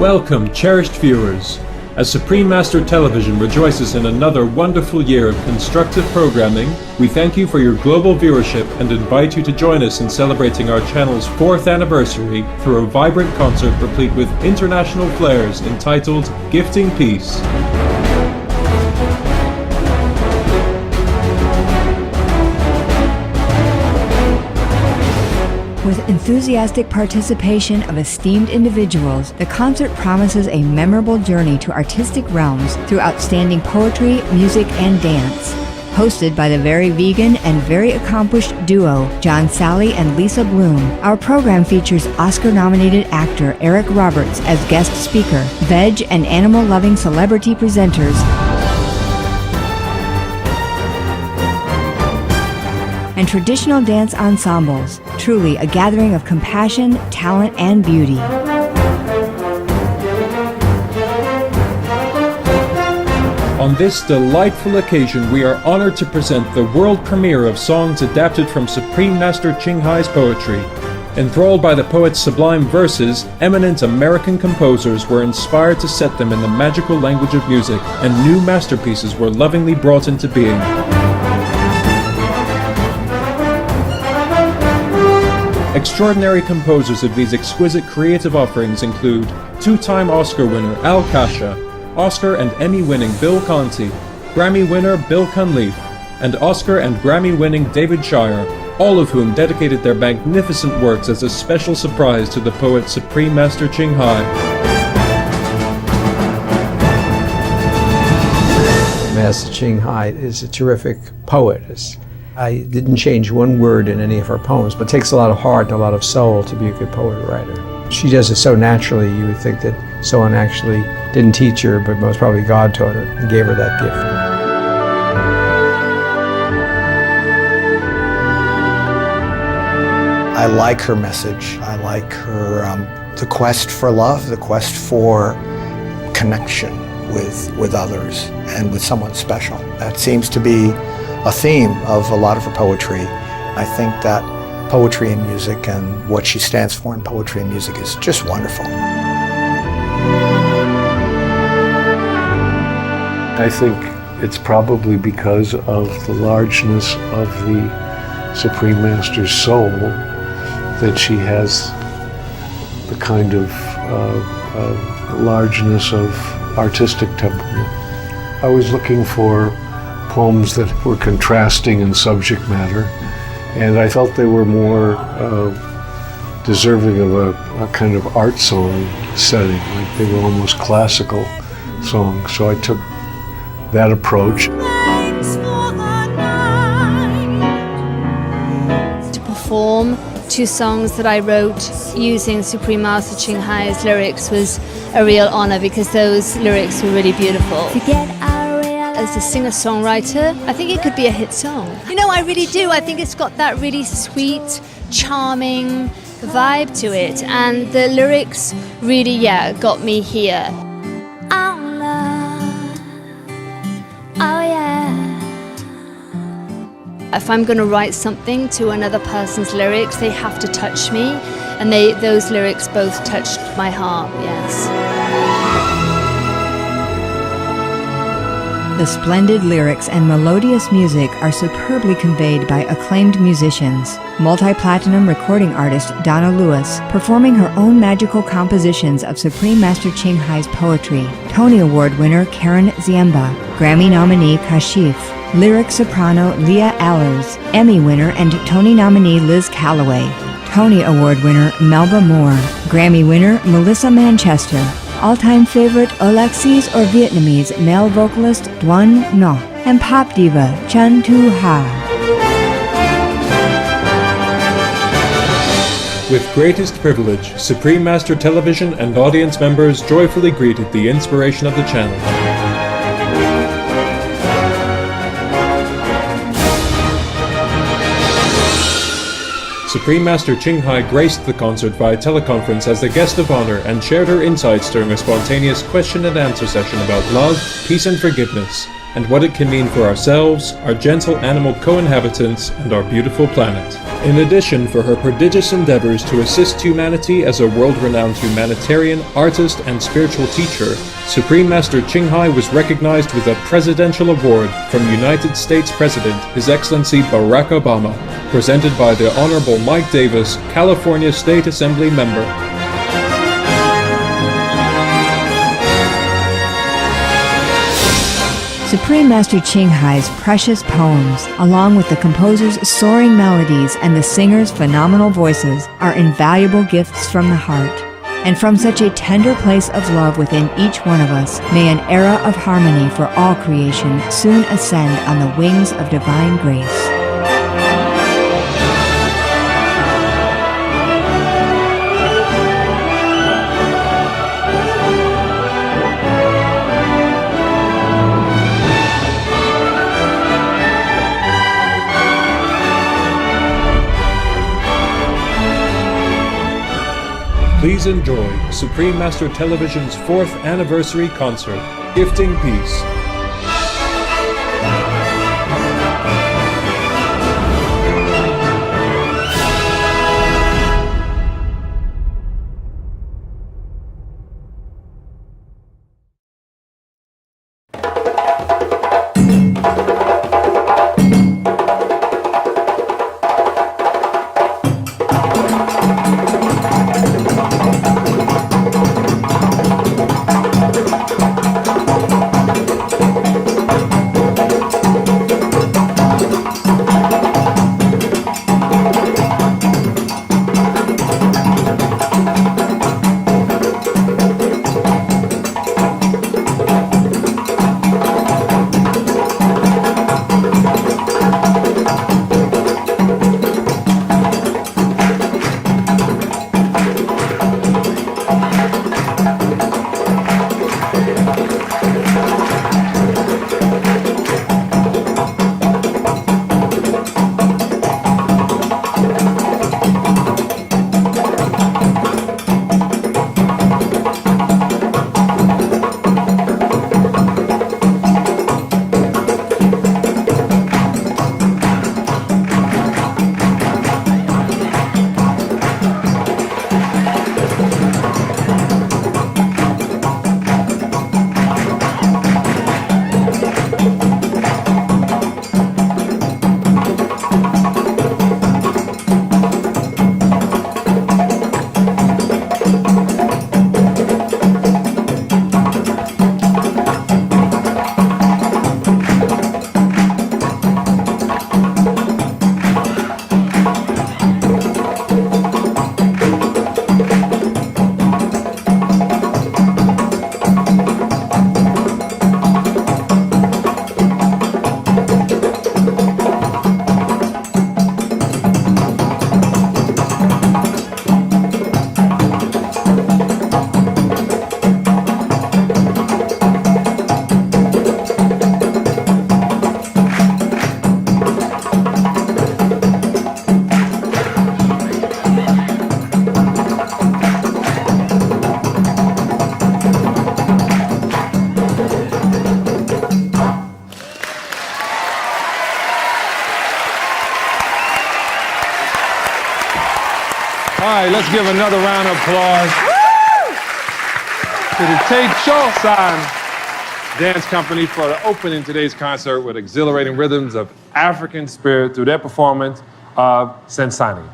Welcome, cherished viewers. As Supreme Master Television rejoices in another wonderful year of constructive programming, we thank you for your global viewership and invite you to join us in celebrating our channel's 4th anniversary through a vibrant concert replete with international flares entitled Gifting Peace. With enthusiastic participation of esteemed individuals, the concert promises a memorable journey to artistic realms through outstanding poetry, music, and dance. Hosted by the very vegan and very accomplished duo, John Sally and Lisa Bloom, our program features Oscar-nominated actor Eric Roberts as guest speaker, veg and animal-loving celebrity presenters, and traditional dance ensembles. Truly a gathering of compassion, talent, and beauty. On this delightful occasion, we are honored to present the world premiere of songs adapted from Supreme Master Ching Hai's poetry. Enthralled by the poet's sublime verses, eminent American composers were inspired to set them in the magical language of music, and new masterpieces were lovingly brought into being. Extraordinary composers of these exquisite creative offerings include two-time Oscar winner Al Kasha, Oscar and Emmy-winning Bill Conti, Grammy winner Bill Cunliffe, and Oscar and Grammy-winning David Shire, all of whom dedicated their magnificent works as a special surprise to the poet Supreme Master Ching Hai. Master Ching Hai is a terrific poet. I didn't change one word in any of her poems, but it takes a lot of heart and a lot of soul to be a good poet writer. She does it so naturally, you would think that someone actually didn't teach her, but most probably God taught her and gave her that gift. I like her message. I like her, the quest for love, the quest for connection with others and with someone special. That seems to be a theme of a lot of her poetry. I think that poetry and music and what she stands for in poetry and music is just wonderful. I think it's probably because of the largeness of the Supreme Master's soul that she has the kind of largeness of artistic temperament. I was looking for poems that were contrasting in subject matter, and I felt they were more deserving of a kind of art song setting, like they were almost classical songs. So I took that approach. To perform 2 songs that I wrote using Supreme Master Ching Hai's lyrics was a real honor because those lyrics were really beautiful. As a singer-songwriter, I think it could be a hit song. You know, I really do. I think it's got that really sweet, charming vibe to it. And the lyrics really, got me here. Oh, love. Oh, yeah. If I'm going to write something to another person's lyrics, they have to touch me. And those lyrics both touched my heart, yes. The splendid lyrics and melodious music are superbly conveyed by acclaimed musicians. Multi-platinum recording artist Donna Lewis, performing her own magical compositions of Supreme Master Ching Hai's poetry. Tony Award winner Karen Ziemba, Grammy nominee Kashif, lyric soprano Leah Allers, Emmy winner and Tony nominee Liz Calloway, Tony Award winner Melba Moore, Grammy winner Melissa Manchester, all-time favorite Alexis or Vietnamese male vocalist Duan Ngo, and pop diva Chan Tu Ha. With greatest privilege, Supreme Master Television and audience members joyfully greeted the inspiration of the channel. Supreme Master Ching Hai graced the concert via teleconference as the guest of honor and shared her insights during a spontaneous question and answer session about love, peace and forgiveness. and what it can mean for ourselves, our gentle animal co-inhabitants, and our beautiful planet. In addition, for her prodigious endeavors to assist humanity as a world-renowned humanitarian, artist, and spiritual teacher, Supreme Master Ching Hai was recognized with a presidential award from United States President His Excellency Barack Obama, presented by the Honorable Mike Davis, California State Assembly member. Supreme Master Ching Hai's precious poems, along with the composer's soaring melodies and the singer's phenomenal voices, are invaluable gifts from the heart. And from such a tender place of love within each one of us, may an era of harmony for all creation soon ascend on the wings of divine grace. Please enjoy Supreme Master Television's 4th anniversary concert, Gifting Peace. All right, let's give another round of applause to the Tate Shosan Dance Company for opening today's concert with exhilarating rhythms of African spirit through their performance of Sensani.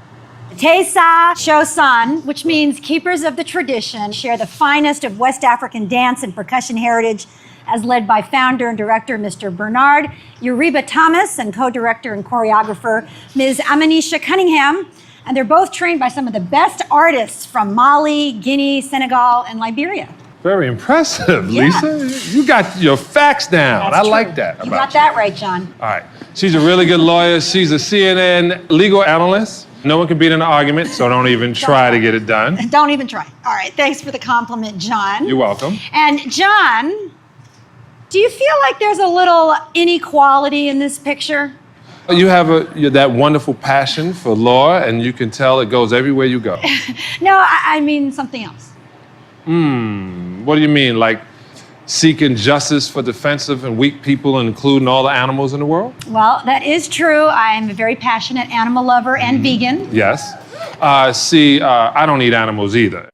Tesa Shosan, which means keepers of the tradition, share the finest of West African dance and percussion heritage as led by founder and director Mr. Bernard Uribe Thomas and co-director and choreographer Ms. Amanisha Cunningham. And they're both trained by some of the best artists from Mali, Guinea, Senegal, and Liberia. Very impressive, Yeah. Lisa. You got your facts down. That's I true. like that about You got that right, John. All right. She's a really good lawyer. She's a CNN legal analyst. No one can beat an argument, so don't even try to get it done. Don't even try. All right, thanks for the compliment, John. You're welcome. And John, do you feel like there's a little inequality in this picture? You have that wonderful passion for law, and you can tell it goes everywhere you go. No, I mean something else. What do you mean? Like seeking justice for defensive and weak people, including all the animals in the world? Well, that is true. I am a very passionate animal lover and vegan. Yes. I don't eat animals either.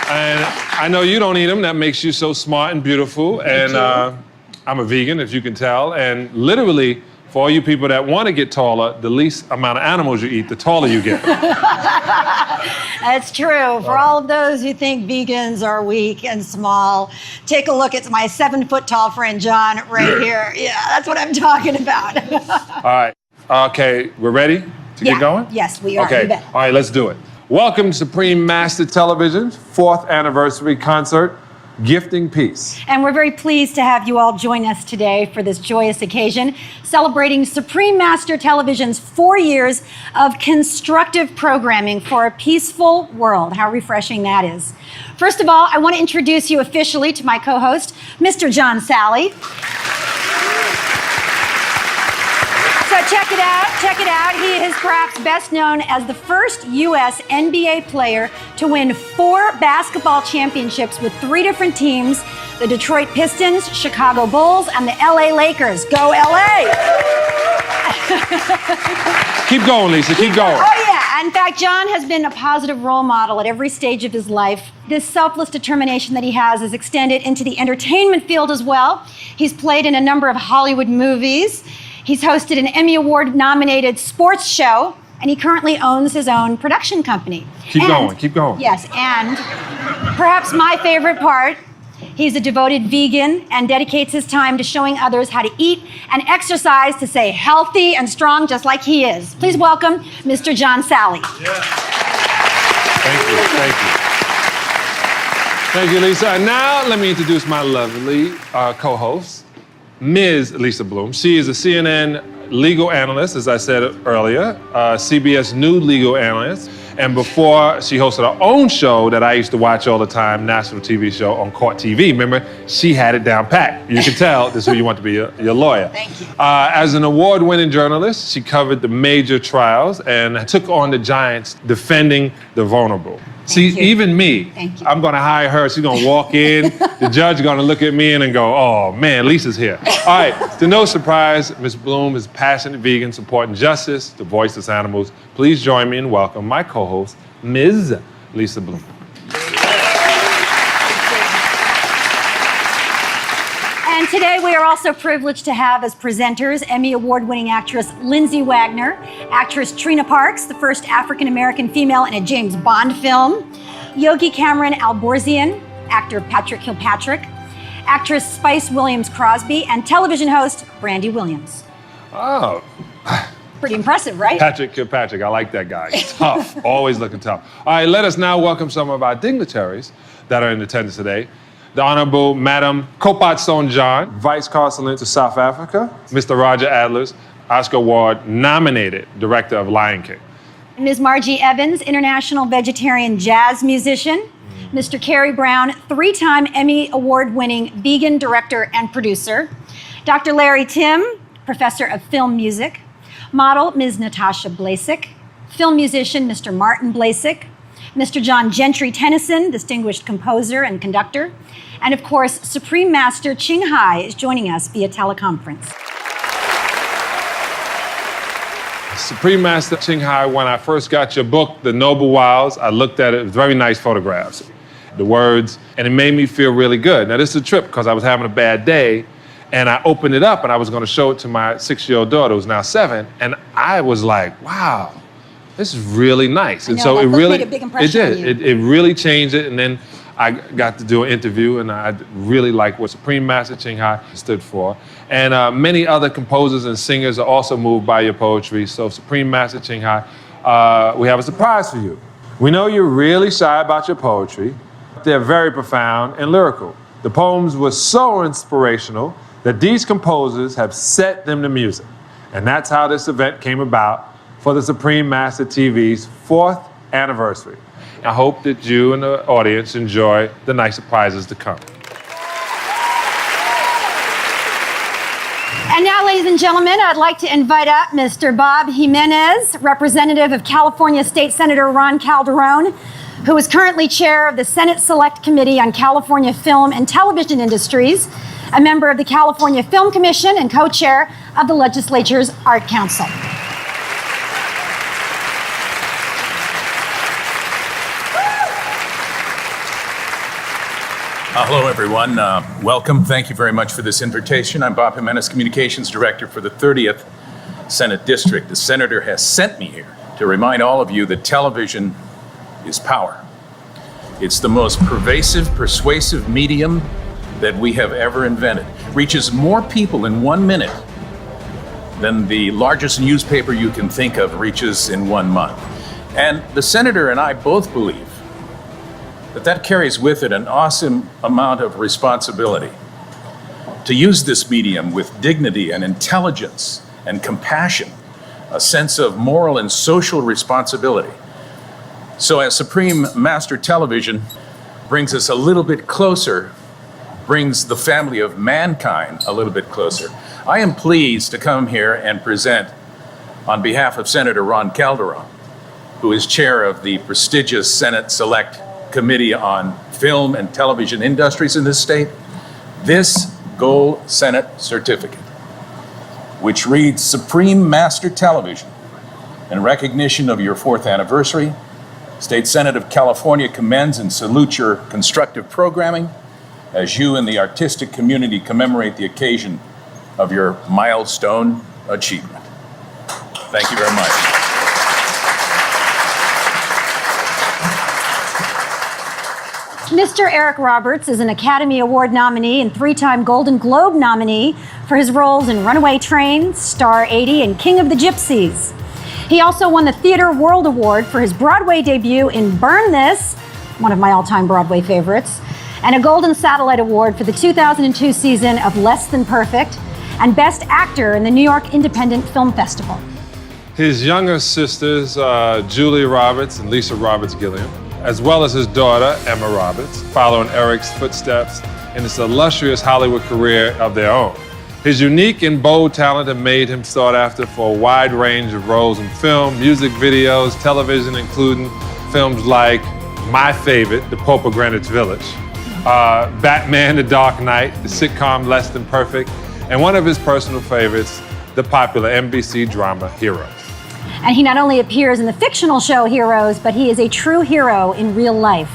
And I know you don't eat them. That makes you so smart and beautiful. And I'm a vegan, if you can tell. And literally, for all you people that want to get taller, the least amount of animals you eat, the taller you get. That's true. For all of those who think vegans are weak and small, take a look at my 7-foot-tall friend John right here. Yeah, that's what I'm talking about. All right. Okay, we're ready to get going? Yes, we are. Okay. You bet. All right, let's do it. Welcome to Supreme Master Television's 4th anniversary concert, Gifting Peace. And we're very pleased to have you all join us today for this joyous occasion, celebrating Supreme Master Television's 4 years of constructive programming for a peaceful world. How refreshing that is. First of all, I want to introduce you officially to my co-host, Mr. John Sally. So check it out. He is perhaps best known as the first U.S. NBA player to win 4 basketball championships with 3 different teams, the Detroit Pistons, Chicago Bulls, and the L.A. Lakers. Go L.A.! Keep going, Lisa, keep going. Oh yeah, in fact, John has been a positive role model at every stage of his life. This selfless determination that he has is extended into the entertainment field as well. He's played in a number of Hollywood movies. He's hosted an Emmy Award-nominated sports show, and he currently owns his own production company. Keep going. Yes, and perhaps my favorite part, he's a devoted vegan and dedicates his time to showing others how to eat and exercise to stay healthy and strong just like he is. Please welcome Mr. John Sally. Yeah. Thank you, Lisa. And now let me introduce my lovely co-host, Ms. Lisa Bloom. She is a CNN legal analyst, as I said earlier, CBS News legal analyst. And before, she hosted her own show that I used to watch all the time, national TV show on Court TV. Remember, she had it down pat. You can tell this is who you want to be your lawyer. Thank you. As an award-winning journalist, she covered the major trials and took on the giants defending the vulnerable. See, even me, I'm going to hire her. She's going to walk in. The judge is going to look at me and go, oh, man, Lisa's here. All right, to no surprise, Ms. Bloom is a passionate vegan supporting justice to voiceless animals. Please join me in welcome my co-host, Ms. Lisa Bloom. And today we are also privileged to have as presenters Emmy Award-winning actress Lindsay Wagner, actress Trina Parks, the first African-American female in a James Bond film, Yogi Cameron Alborzian, actor Patrick Kilpatrick, actress Spice Williams-Crosby, and television host Brandy Williams. Oh. Pretty impressive, right? Patrick Kilpatrick, I like that guy. Tough, always looking tough. All right, let us now welcome some of our dignitaries that are in attendance today. The Honorable Madam Kopat Son-John, Vice Consul to South Africa. Mr. Roger Adlers, Oscar Award-nominated Director of Lion King. Ms. Margie Evans, international vegetarian jazz musician. Mr. Kerry Brown, 3-time Emmy Award-winning vegan director and producer. Dr. Larry Tim, professor of film music. Model, Ms. Natasha Blasik. Film musician, Mr. Martin Blasik. Mr. John Gentry Tennyson, distinguished composer and conductor. And of course, Supreme Master Ching Hai is joining us via teleconference. Supreme Master Ching Hai, when I first got your book, The Noble Wilds, I looked at it, very nice photographs, the words, and it made me feel really good. Now this is a trip because I was having a bad day, and I opened it up and I was going to show it to my 6-year-old daughter, who's now 7, and I was like, wow, this is really nice. And so it really made a big impression on you. It really changed it, and then I got to do an interview, and I really like what Supreme Master Ching Hai stood for. And many other composers and singers are also moved by your poetry. So Supreme Master Ching Hai, we have a surprise for you. We know you're really shy about your poetry. They're very profound and lyrical. The poems were so inspirational that these composers have set them to music. And that's how this event came about for the Supreme Master TV's 4th anniversary. I hope that you and the audience enjoy the nice surprises to come. And now, ladies and gentlemen, I'd like to invite up Mr. Bob Jimenez, representative of California State Senator Ron Calderon, who is currently chair of the Senate Select Committee on California Film and Television Industries, a member of the California Film Commission, and co-chair of the legislature's Art Council. Hello, everyone. Welcome. Thank you very much for this invitation. I'm Bob Jimenez, Communications Director for the 30th Senate District. The Senator has sent me here to remind all of you that television is power. It's the most persuasive medium that we have ever invented. Reaches more people in 1 minute than the largest newspaper you can think of reaches in 1 month. And the Senator and I both believe that carries with it an awesome amount of responsibility to use this medium with dignity and intelligence and compassion, a sense of moral and social responsibility. So as Supreme Master Television brings us a little bit closer, brings the family of mankind a little bit closer, I am pleased to come here and present on behalf of Senator Ron Calderon, who is chair of the prestigious Senate Select Committee on Film and Television Industries in this state, this Gold Senate Certificate, which reads Supreme Master Television. In recognition of your 4th anniversary, State Senate of California commends and salutes your constructive programming as you and the artistic community commemorate the occasion of your milestone achievement. Thank you very much. Mr. Eric Roberts is an Academy Award nominee and 3-time Golden Globe nominee for his roles in Runaway Train, Star 80, and King of the Gypsies. He also won the Theatre World Award for his Broadway debut in Burn This, one of my all-time Broadway favorites, and a Golden Satellite Award for the 2002 season of Less Than Perfect, and Best Actor in the New York Independent Film Festival. His younger sisters, Julie Roberts and Lisa Roberts-Gilliam, as well as his daughter, Emma Roberts, follow in Eric's footsteps in this illustrious Hollywood career of their own. His unique and bold talent have made him sought after for a wide range of roles in film, music videos, television, including films like my favorite, The Pope of Greenwich Village, Batman: The Dark Knight, the sitcom Less Than Perfect, and one of his personal favorites, the popular NBC drama Heroes. And he not only appears in the fictional show Heroes, but he is a true hero in real life.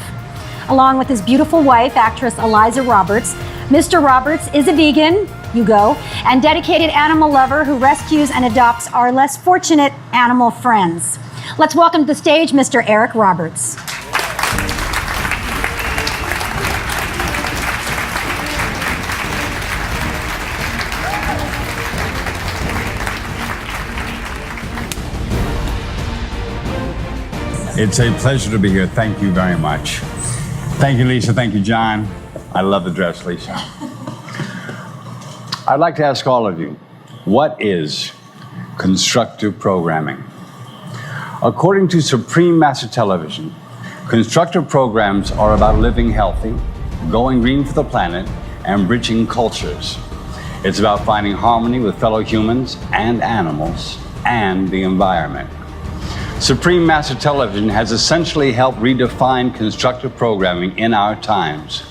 Along with his beautiful wife, actress Eliza Roberts, Mr. Roberts is a vegan, you go, and dedicated animal lover who rescues and adopts our less fortunate animal friends. Let's welcome to the stage Mr. Eric Roberts. It's a pleasure to be here. Thank you very much. Thank you, Lisa. Thank you, John. I love the dress, Lisa. I'd like to ask all of you, what is constructive programming? According to Supreme Master Television, constructive programs are about living healthy, going green for the planet, and bridging cultures. It's about finding harmony with fellow humans and animals and the environment. Supreme Master Television has essentially helped redefine constructive programming in our times.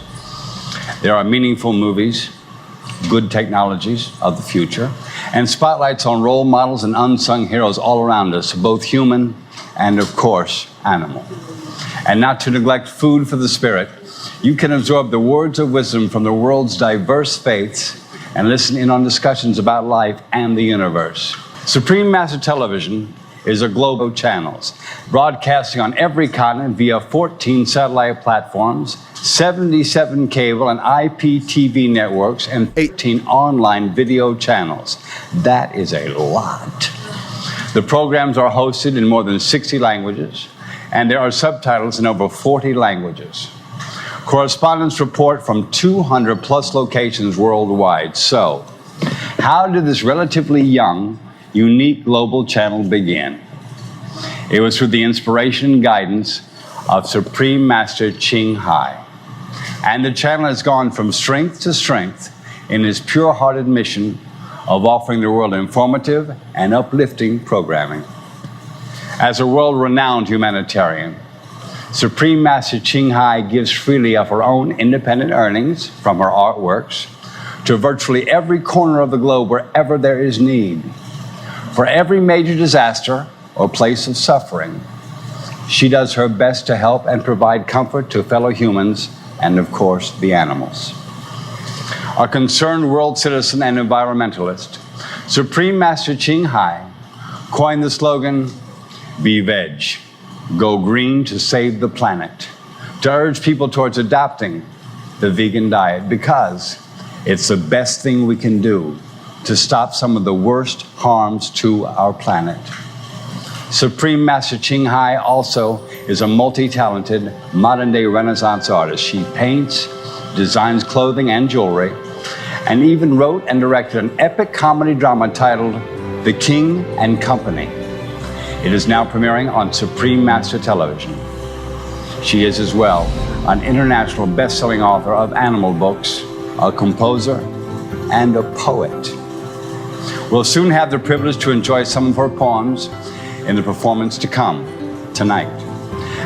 There are meaningful movies, good technologies of the future, and spotlights on role models and unsung heroes all around us, both human and, of course, animal. And not to neglect food for the spirit, you can absorb the words of wisdom from the world's diverse faiths and listen in on discussions about life and the universe. Supreme Master Television is a globe of channels, broadcasting on every continent via 14 satellite platforms, 77 cable and IPTV networks, and 18 online video channels. That is a lot. The programs are hosted in more than 60 languages, and there are subtitles in over 40 languages. Correspondents report from 200 plus locations worldwide. So, how did this relatively young, unique global channel begin? It was through the inspiration and guidance of Supreme Master Ching Hai. And the channel has gone from strength to strength in its pure-hearted mission of offering the world informative and uplifting programming. As a world-renowned humanitarian, Supreme Master Ching Hai gives freely of her own independent earnings from her artworks to virtually every corner of the globe wherever there is need. For every major disaster or place of suffering, she does her best to help and provide comfort to fellow humans and, of course, the animals. A concerned world citizen and environmentalist, Supreme Master Ching Hai coined the slogan, "Be Veg, go green to save the planet," to urge people towards adopting the vegan diet because it's the best thing we can do to stop some of the worst harms to our planet. Supreme Master Ching Hai also is a multi-talented modern-day Renaissance artist. She paints, designs clothing and jewelry, and even wrote and directed an epic comedy drama titled The King and Company. It is now premiering on Supreme Master Television. She is as well an international best-selling author of animal books, a composer, and a poet. We'll soon have the privilege to enjoy some of her poems in the performance to come tonight.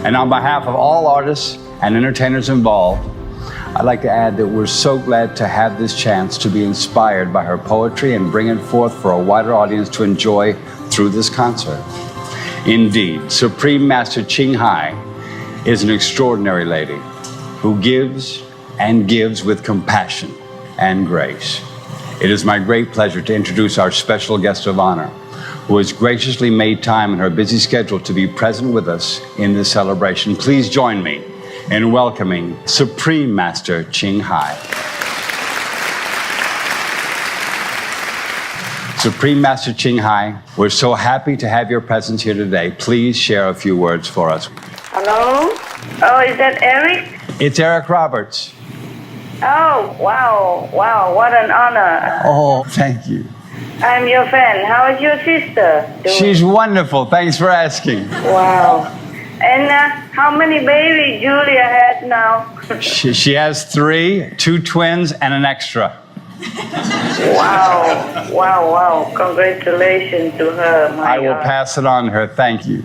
And on behalf of all artists and entertainers involved, I'd like to add that we're so glad to have this chance to be inspired by her poetry and bring it forth for a wider audience to enjoy through this concert. Indeed, Supreme Master Ching Hai is an extraordinary lady who gives and gives with compassion and grace. It is my great pleasure to introduce our special guest of honor, who has graciously made time in her busy schedule to be present with us in this celebration. Please join me in welcoming Supreme Master Ching Hai. Supreme Master Ching Hai, we're so happy to have your presence here today. Please share a few words for us. Hello? Oh, is that Eric? It's Eric Roberts. Oh, wow, what an honor. Oh, thank you. I'm your fan. How is your sister doing? She's wonderful. Thanks for asking. Wow. And how many babies Julia has now? She has 3, 2 twins, and an extra. Wow. Congratulations to her. I will pass it on to her. Thank you.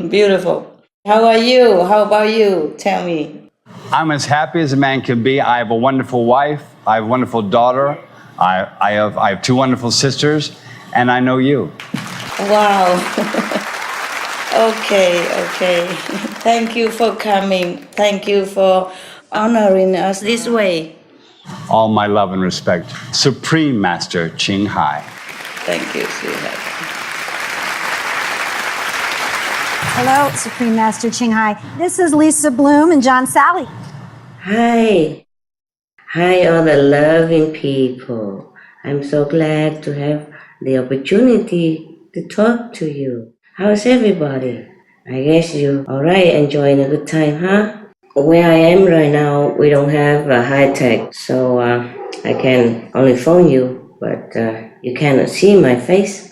Beautiful. How are you? How about you? Tell me. I'm as happy as a man can be. I have a wonderful wife. I have a wonderful daughter. I have 2 wonderful sisters, and I know you. Wow. Okay. Thank you for coming. Thank you for honoring us this way. All my love and respect. Supreme Master Ching Hai. Thank you, sweetheart. Hello, Supreme Master Ching Hai. This is Lisa Bloom and John Sally. Hi, all the loving people. I'm so glad to have the opportunity to talk to you. How's everybody? I guess you're all right, enjoying a good time, huh? Where I am right now, we don't have a high tech, so I can only phone you, but you cannot see my face.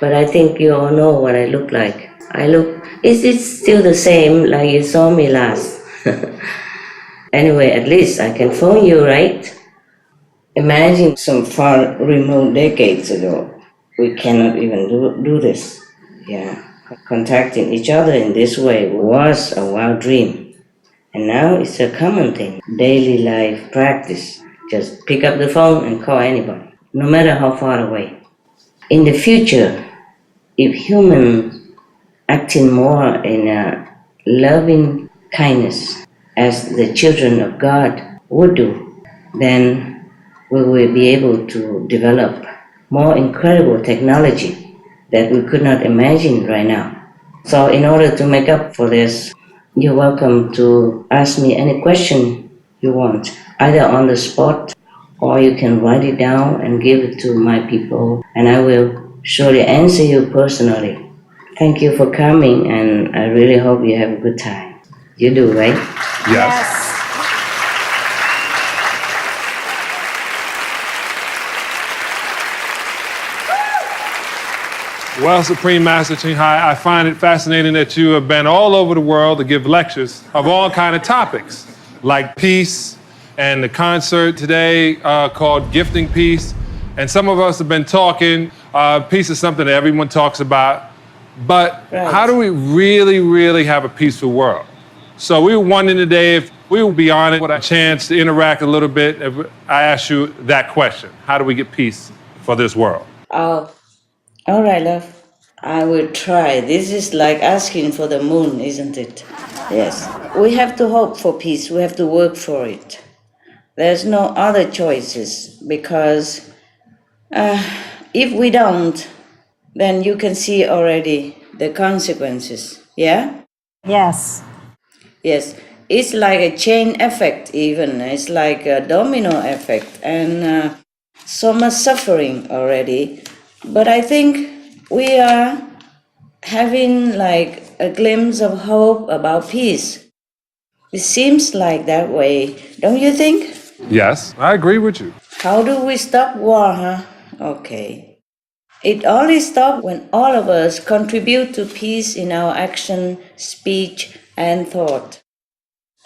But I think you all know what I look like. Is it still the same like you saw me last? Anyway, at least I can phone you, right? Imagine some far remote decades ago, we cannot even do this. Yeah, contacting each other in this way was a wild dream. And now it's a common thing, daily life practice. Just pick up the phone and call anybody, no matter how far away. In the future, if humans acting more in a loving kindness as the children of God would do, then we will be able to develop more incredible technology that we could not imagine right now. So in order to make up for this, you're welcome to ask me any question you want, either on the spot or you can write it down and give it to my people, and I will surely answer you personally. Thank you for coming, and I really hope you have a good time. You do, right? Yes. Well, Supreme Master Ching Hai, I find it fascinating that you have been all over the world to give lectures of all kind of topics, like peace, and the concert today called Gifting Peace. And some of us have been talking, peace is something that everyone talks about, But Right. how do we really, really have a peaceful world? So we were wondering today if we will be on it with a chance to interact a little bit. If I ask you that question, how do we get peace for this world? Oh, all right, love. I will try. This is like asking for the moon, isn't it? Yes. We have to hope for peace. We have to work for it. There's no other choices because if we don't, then you can see already the consequences. Yeah? Yes. Yes. It's like a chain effect, even. It's like a domino effect, and so much suffering already. But I think we are having like a glimpse of hope about peace. It seems like that way, don't you think? Yes, I agree with you. How do we stop war, huh? Okay. It only stops when all of us contribute to peace in our action, speech, and thought.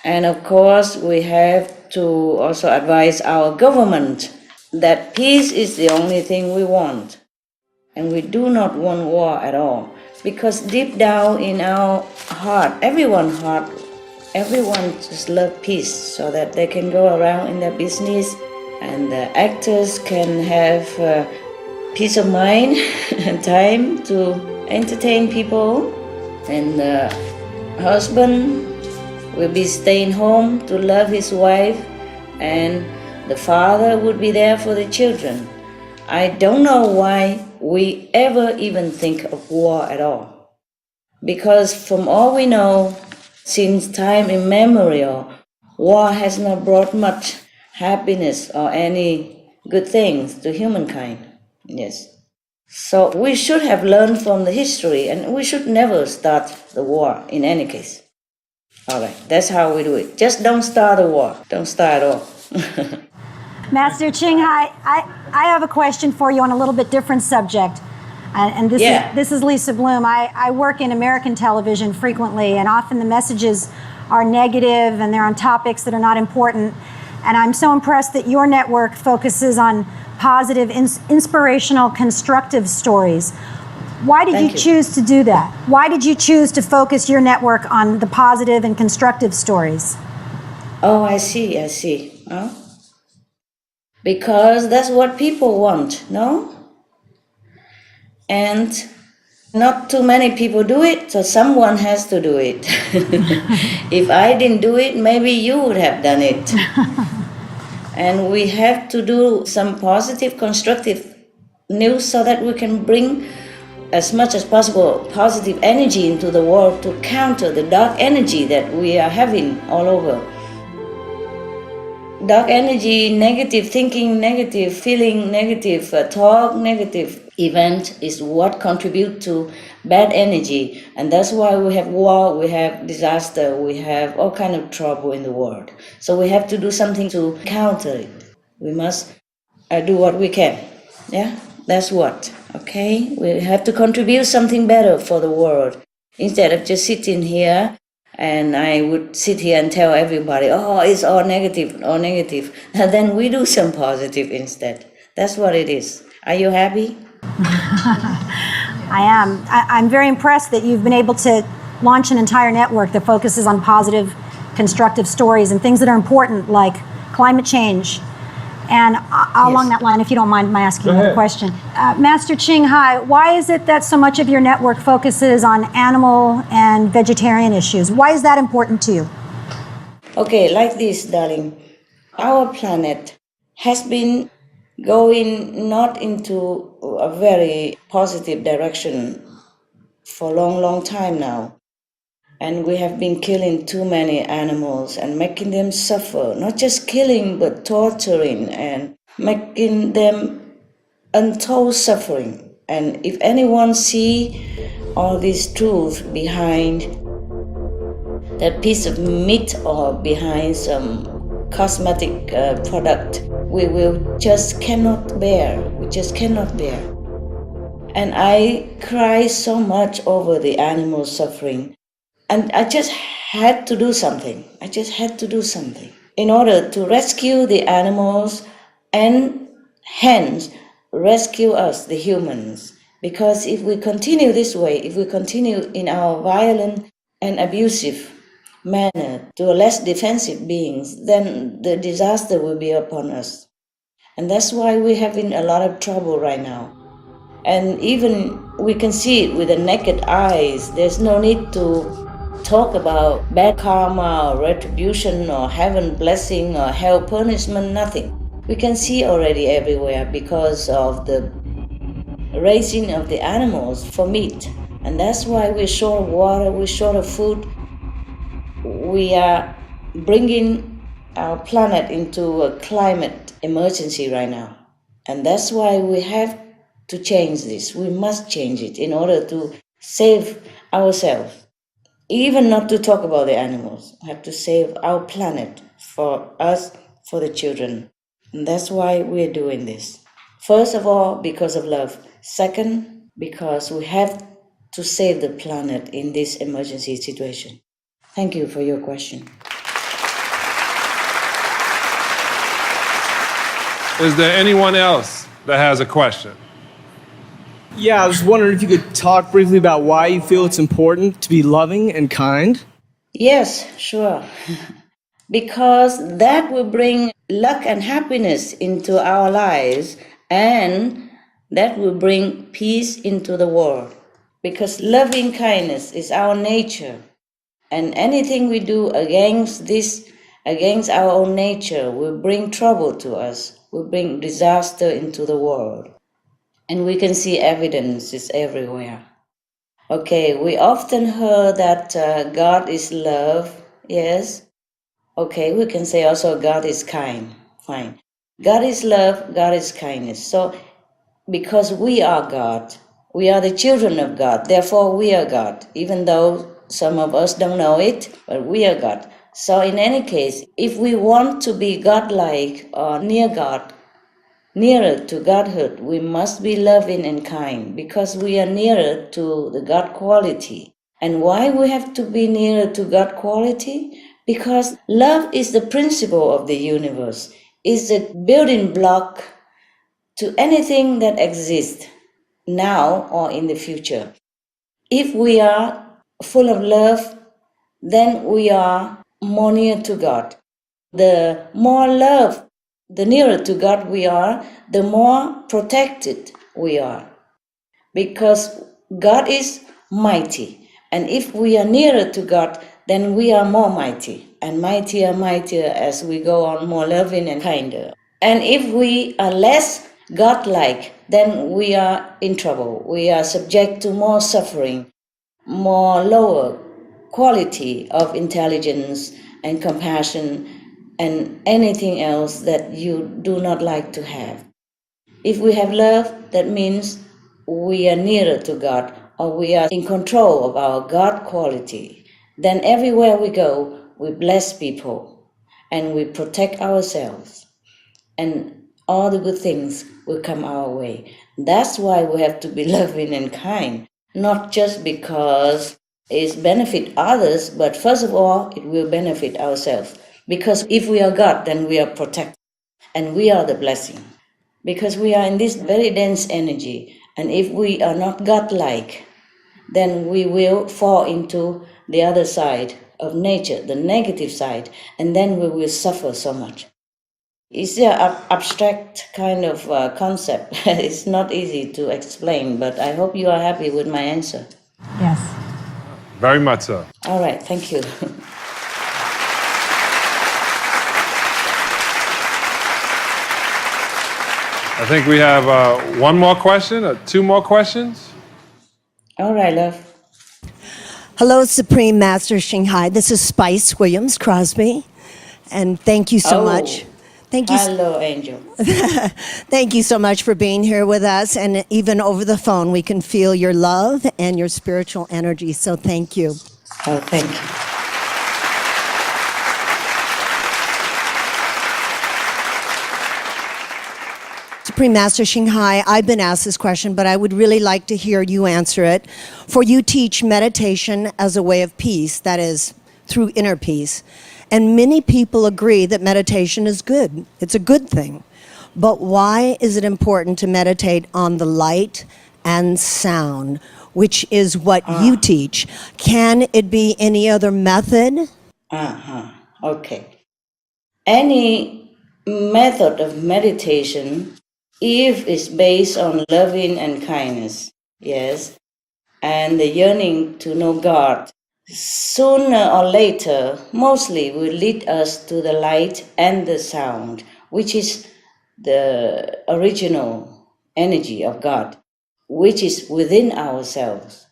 And of course, we have to also advise our government that peace is the only thing we want. And we do not want war at all. Because deep down in our heart, everyone just love peace so that they can go around in their business and the actors can have peace of mind and time to entertain people, and the husband will be staying home to love his wife, and the father would be there for the children. I don't know why we ever even think of war at all. Because from all we know, since time immemorial, war has not brought much happiness or any good things to humankind. Yes. So we should have learned from the history, and we should never start the war in any case. All right, that's how we do it. Just don't start a war. Don't start at all. Master Ching Hai, I have a question for you on a little bit different subject. And this is Lisa Bloom. I work in American television frequently, and often the messages are negative and they're on topics that are not important. And I'm so impressed that your network focuses on positive, inspirational, constructive stories. Why did you choose to do that? Why did you choose to focus your network on the positive and constructive stories? Oh, I see. Huh? Because that's what people want, no? And not too many people do it, so someone has to do it. If I didn't do it, maybe you would have done it. And we have to do some positive, constructive news so that we can bring as much as possible positive energy into the world to counter the dark energy that we are having all over. Dark energy, negative thinking, negative feeling, negative talk, negative event is what contribute to bad energy, and that's why we have war, we have disaster, we have all kind of trouble in the world. So we have to do something to counter it. We must do what we can. Yeah, that's what. Okay, we have to contribute something better for the world instead of just sitting here. And I would sit here and tell everybody, oh, it's all negative, all negative. And then we do some positive instead. That's what it is. Are you happy? I am. I'm very impressed that you've been able to launch an entire network that focuses on positive, constructive stories and things that are important, like climate change. And along that line, if you don't mind my asking you a question. Master Ching Hai, why is it that so much of your network focuses on animal and vegetarian issues? Why is that important to you? Okay, like this, darling. Our planet has been going not into a very positive direction for a long, long time now. And we have been killing too many animals and making them suffer. Not just killing, but torturing and making them untold suffering. And if anyone see all this truth behind that piece of meat or behind some cosmetic product, we will just cannot bear. We just cannot bear. And I cry so much over the animal suffering. And I just had to do something. I just had to do something in order to rescue the animals and hence rescue us, the humans. Because if we continue this way, if we continue in our violent and abusive manner to less defensive beings, then the disaster will be upon us. And that's why we're having a lot of trouble right now. And even we can see it with the naked eyes. There's no need to talk about bad karma or retribution or heaven blessing or hell punishment, nothing. We can see already everywhere because of the raising of the animals for meat. And that's why we're short of water, we're short of food. We are bringing our planet into a climate emergency right now. And that's why we have to change this. We must change it in order to save ourselves. Even not to talk about the animals. We have to save our planet for us, for the children. And that's why we're doing this. First of all, because of love. Second, because we have to save the planet in this emergency situation. Thank you for your question. Is there anyone else that has a question? Yeah, I was wondering if you could talk briefly about why you feel it's important to be loving and kind. Yes, sure. Because that will bring luck and happiness into our lives, and that will bring peace into the world. Because loving kindness is our nature. And anything we do against this, against our own nature, will bring trouble to us, will bring disaster into the world. And we can see evidences everywhere. Okay, we often heard that God is love, yes. Okay, we can say also God is kind, fine. God is love, God is kindness. So, because we are God, we are the children of God, therefore we are God, even though some of us don't know it, but we are God. So in any case, if we want to be God-like or near God, nearer to Godhood, we must be loving and kind because we are nearer to the God quality. And why we have to be nearer to God quality? Because love is the principle of the universe, is the building block to anything that exists now or in the future. If we are full of love, then we are more near to God. The more love, the nearer to God we are, the more protected we are. Because God is mighty. And if we are nearer to God, then we are more mighty. And mightier as we go on, more loving and kinder. And if we are less God-like, then we are in trouble. We are subject to more suffering, more lower quality of intelligence and compassion and anything else that you do not like to have. If we have love, that means we are nearer to God, or we are in control of our God quality. Then everywhere we go, we bless people and we protect ourselves, and all the good things will come our way. That's why we have to be loving and kind, not just because it benefits others, but first of all, it will benefit ourselves. Because if we are God, then we are protected, and we are the blessing. Because we are in this very dense energy, and if we are not God-like, then we will fall into the other side of nature, the negative side, and then we will suffer so much. It's an abstract kind of concept. It's not easy to explain, but I hope you are happy with my answer. Yes. Very much so. All right, thank you. I think we have one more question or two more questions. All right, love. Hello, Supreme Master Shanghai. This is Spice Williams Crosby, and thank you so much. Thank you. Hello, Angel. Thank you so much for being here with us, and even over the phone, we can feel your love and your spiritual energy. So thank you. Oh, thank you. Supreme Master Shanghai, I've been asked this question, but I would really like to hear you answer it. For you teach meditation as a way of peace, that is, through inner peace. And many people agree that meditation is good. It's a good thing. But why is it important to meditate on the light and sound, which is what you teach. Can it be any other method? Okay. Any method of meditation, if it's based on loving and kindness, yes, and the yearning to know God, sooner or later, mostly will lead us to the light and the sound, which is the original energy of God, which is within ourselves.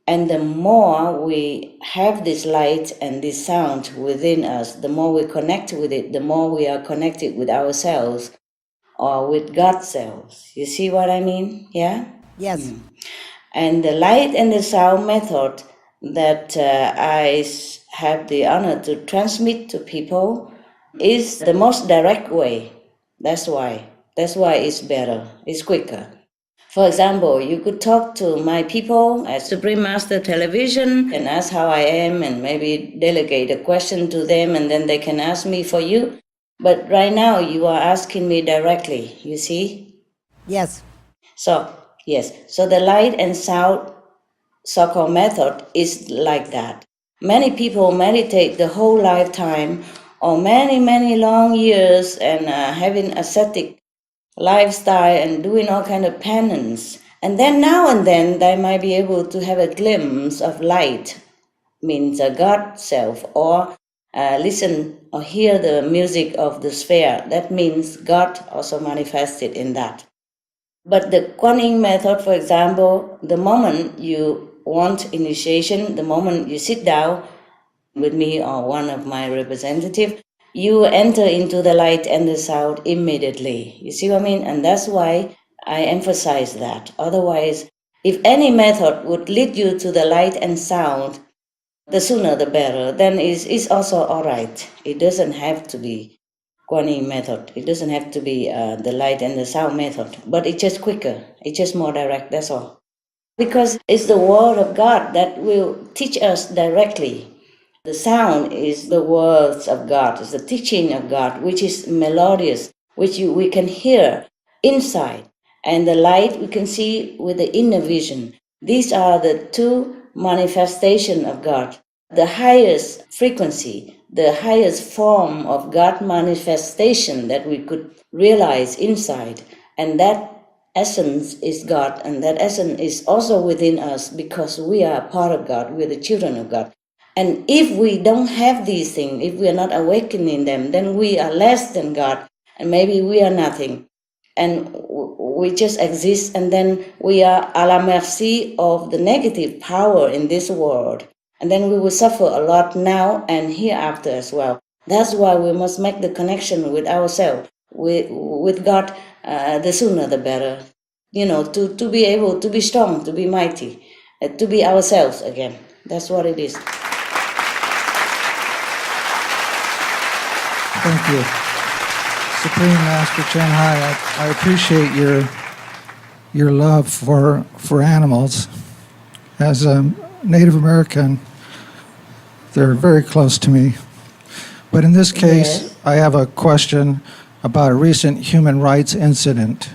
And the more we have this light and this sound within us, the more we connect with it, the more we are connected with ourselves or with God's selves. You see what I mean? Yeah? Yes. And the light and the sound method that I have the honor to transmit to people is the most direct way. That's why it's better, it's quicker. For example, you could talk to my people at Supreme Master Television and ask how I am and maybe delegate a question to them and then they can ask me for you. But right now you are asking me directly, you see? Yes. So, yes. So the light and sound so-called method is like that. Many people meditate the whole lifetime or many long years and having ascetic lifestyle and doing all kind of penance. And then now and then they might be able to have a glimpse of light, means a God self, or listen or hear the music of the sphere. That means God also manifested in that. But the Kuan method, for example, the moment you want initiation, the moment you sit down with me or one of my representatives, you enter into the light and the sound immediately. You see what I mean? And that's why I emphasize that. Otherwise, if any method would lead you to the light and sound, the sooner the better, then it's also all right. It doesn't have to be Kuan Yin method. It doesn't have to be the light and the sound method, but it's just quicker. It's just more direct, that's all. Because it's the word of God that will teach us directly. The sound is the words of God, it's the teaching of God, which is melodious, which we can hear inside. And the light we can see with the inner vision. These are the two manifestations of God. The highest frequency, the highest form of God manifestation that we could realize inside. And that essence is God, and that essence is also within us because we are part of God, we're the children of God. And if we don't have these things, if we are not awakening them, then we are less than God, and maybe we are nothing. And we just exist, and then we are à la merci of the negative power in this world. And then we will suffer a lot now and hereafter as well. That's why we must make the connection with ourselves, with God, the sooner the better. You know, to be able to be strong, to be mighty, to be ourselves again. That's what it is. Thank you. Supreme Master Cheng Hai, I appreciate your love for animals. As a Native American, they're very close to me. But in this case, yes. I have a question about a recent human rights incident.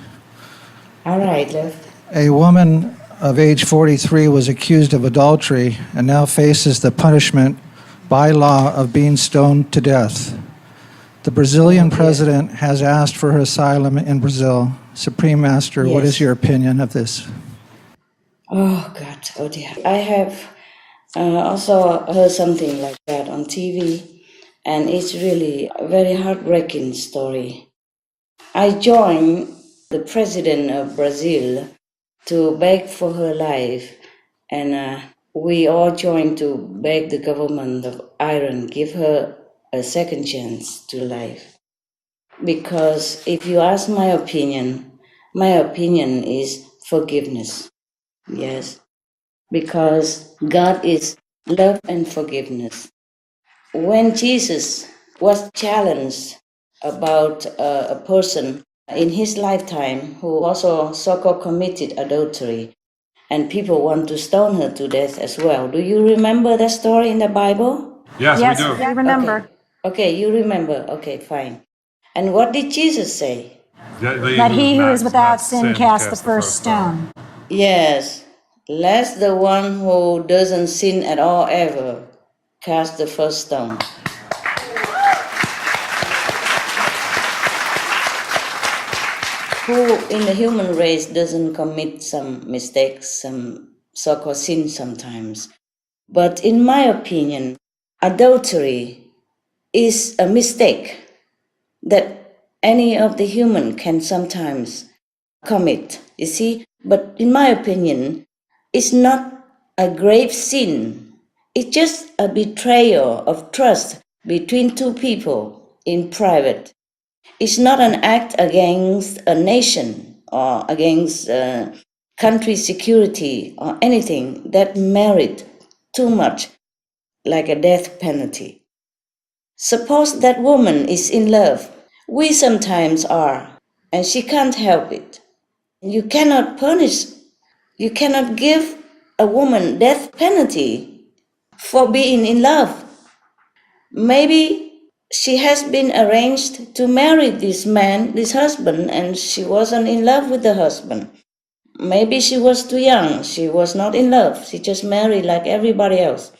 All right, love. A woman of age 43 was accused of adultery and now faces the punishment by law of being stoned to death. The Brazilian president has asked for her asylum in Brazil. Supreme Master, yes. What is your opinion of this? Oh, God. Oh, dear. I have also heard something like that on TV, and it's really a very heartbreaking story. I joined the president of Brazil to beg for her life, and we all joined to beg the government of Iran give her a second chance to life. Because if you ask my opinion is forgiveness. Yes. Because God is love and forgiveness. When Jesus was challenged about a person in his lifetime who also so-called committed adultery, and people want to stone her to death as well. Do you remember that story in the Bible? Yes, we do. I remember. Okay, you remember. Okay, fine. And what did Jesus say? That he who is without sin cast the first stone. Yes, let the one who doesn't sin at all ever cast the first stone. Who in the human race doesn't commit some mistakes, some so-called sin sometimes? But in my opinion, adultery is a mistake that any of the human can sometimes commit, you see? But in my opinion, it's not a grave sin. It's just a betrayal of trust between two people in private. It's not an act against a nation or against country security or anything that merit too much, like a death penalty. Suppose that woman is in love. We sometimes are, and she can't help it. You cannot punish, you cannot give a woman death penalty for being in love. Maybe she has been arranged to marry this man, this husband, and she wasn't in love with the husband. Maybe she was too young, she was not in love, she just married like everybody else.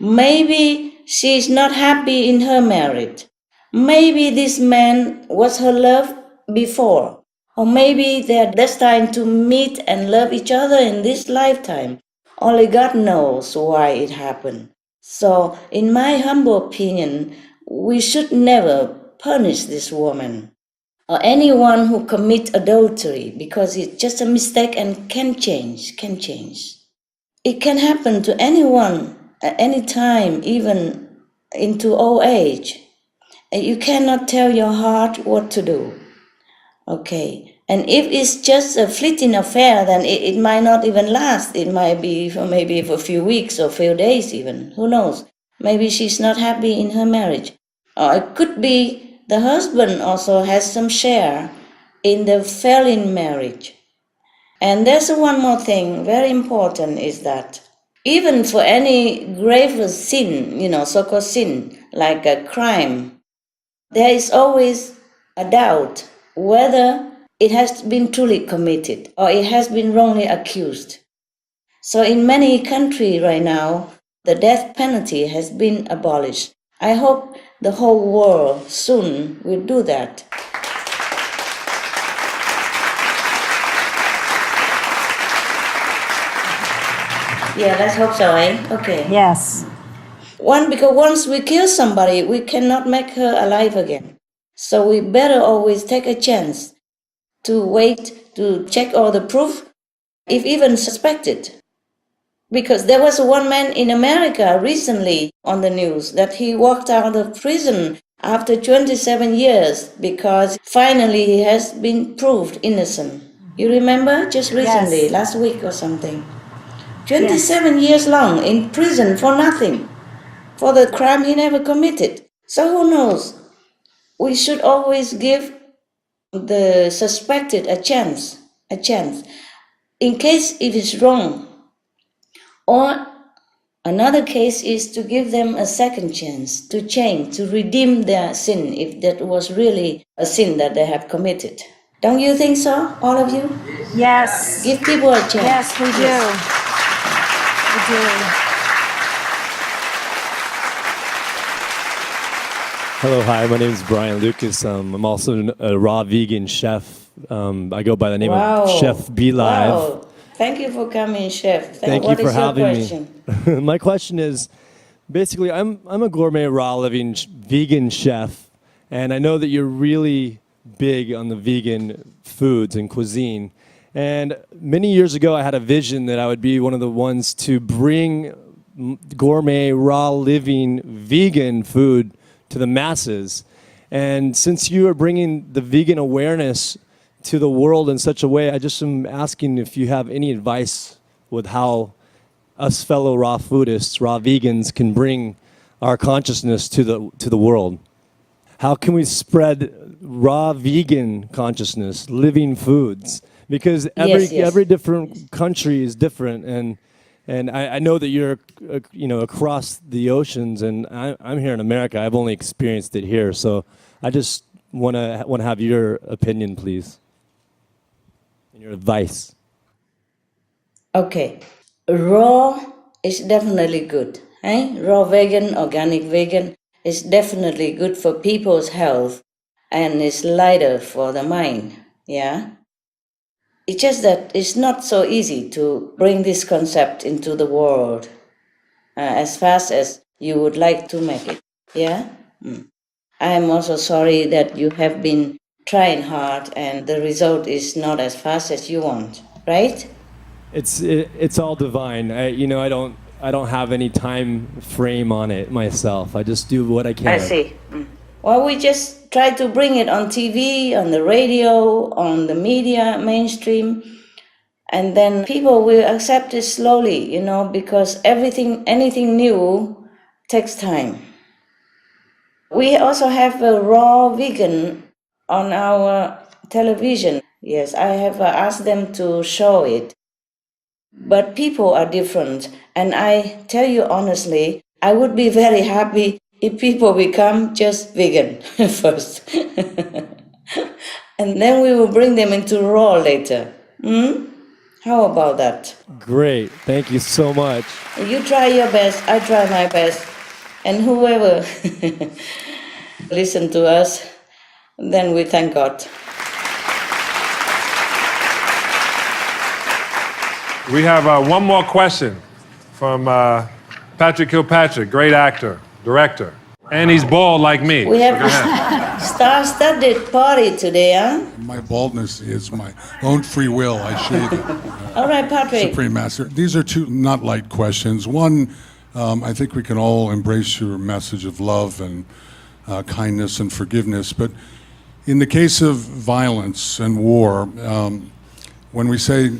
Maybe she is not happy in her marriage. Maybe this man was her love before. Or maybe they're destined to meet and love each other in this lifetime. Only God knows why it happened. So, in my humble opinion, we should never punish this woman or anyone who commit adultery because it's just a mistake and can change. It can happen to anyone at any time, even into old age. And you cannot tell your heart what to do. Okay. And if it's just a fleeting affair, then it might not even last. It might be for maybe for a few weeks or a few days even. Who knows? Maybe she's not happy in her marriage. Or it could be the husband also has some share in the failing marriage. And there's one more thing, very important, is that even for any grave sin, so-called sin, like a crime, there is always a doubt whether it has been truly committed or it has been wrongly accused. So in many countries right now, the death penalty has been abolished. I hope the whole world soon will do that. Yeah, let's hope so, eh? Okay. Yes. Because once we kill somebody, we cannot make her alive again. So we better always take a chance to wait, to check all the proof, if even suspected. Because there was one man in America recently on the news that he walked out of prison after 27 years because finally he has been proved innocent. You remember? Just recently, Yes. last week or something. 27 years long in prison for nothing, for the crime he never committed. So who knows? We should always give the suspected a chance, in case it is wrong. Or another case is to give them a second chance to change, to redeem their sin, if that was really a sin that they have committed. Don't you think so, all of you? Yes. Give people a chance. Yes, we do. We do. Hello, hi, my name is Brian Lucas. I'm also a raw vegan chef. I go by the name of Chef Be Live. Wow. Thank you for coming, Chef. Thank you for having me. My question is, basically, I'm a gourmet raw living vegan chef, and I know that you're really big on the vegan foods and cuisine. And many years ago, I had a vision that I would be one of the ones to bring gourmet, raw living vegan food to the masses. And since you are bringing the vegan awareness to the world in such a way, I just am asking if you have any advice with how us fellow raw foodists, raw vegans, can bring our consciousness to the world. How can we spread raw vegan consciousness, living foods? Because every different country is different, and I know that you're across the oceans, and I'm here in America. I've only experienced it here, so I just want to have your opinion, please, and your advice. Okay, raw is definitely good. Raw vegan, organic vegan is definitely good for people's health and is lighter for the mind. Yeah. It's just that it's not so easy to bring this concept into the world as fast as you would like to make it. Yeah? I am also sorry that you have been trying hard and the result is not as fast as you want, right? It's all divine. I don't have any time frame on it myself. I just do what I can. I see. Well, we just try to bring it on TV, on the radio, on the media, mainstream, and then people will accept it slowly, because anything new takes time. We also have a raw vegan on our television. Yes, I have asked them to show it. But people are different, and I tell you honestly, I would be very happy if people become just vegan first. And then we will bring them into raw later. How about that? Great. Thank you so much. You try your best, I try my best. And whoever listen to us, then we thank God. We have one more question from Patrick Kilpatrick, great actor, director. And he's bald like me. We have a star-studded party today, huh? My baldness is my own free will. I shave it. All right, Patrick. Supreme Master. These are two not light questions. One, I think we can all embrace your message of love and kindness and forgiveness. But in the case of violence and war, when we say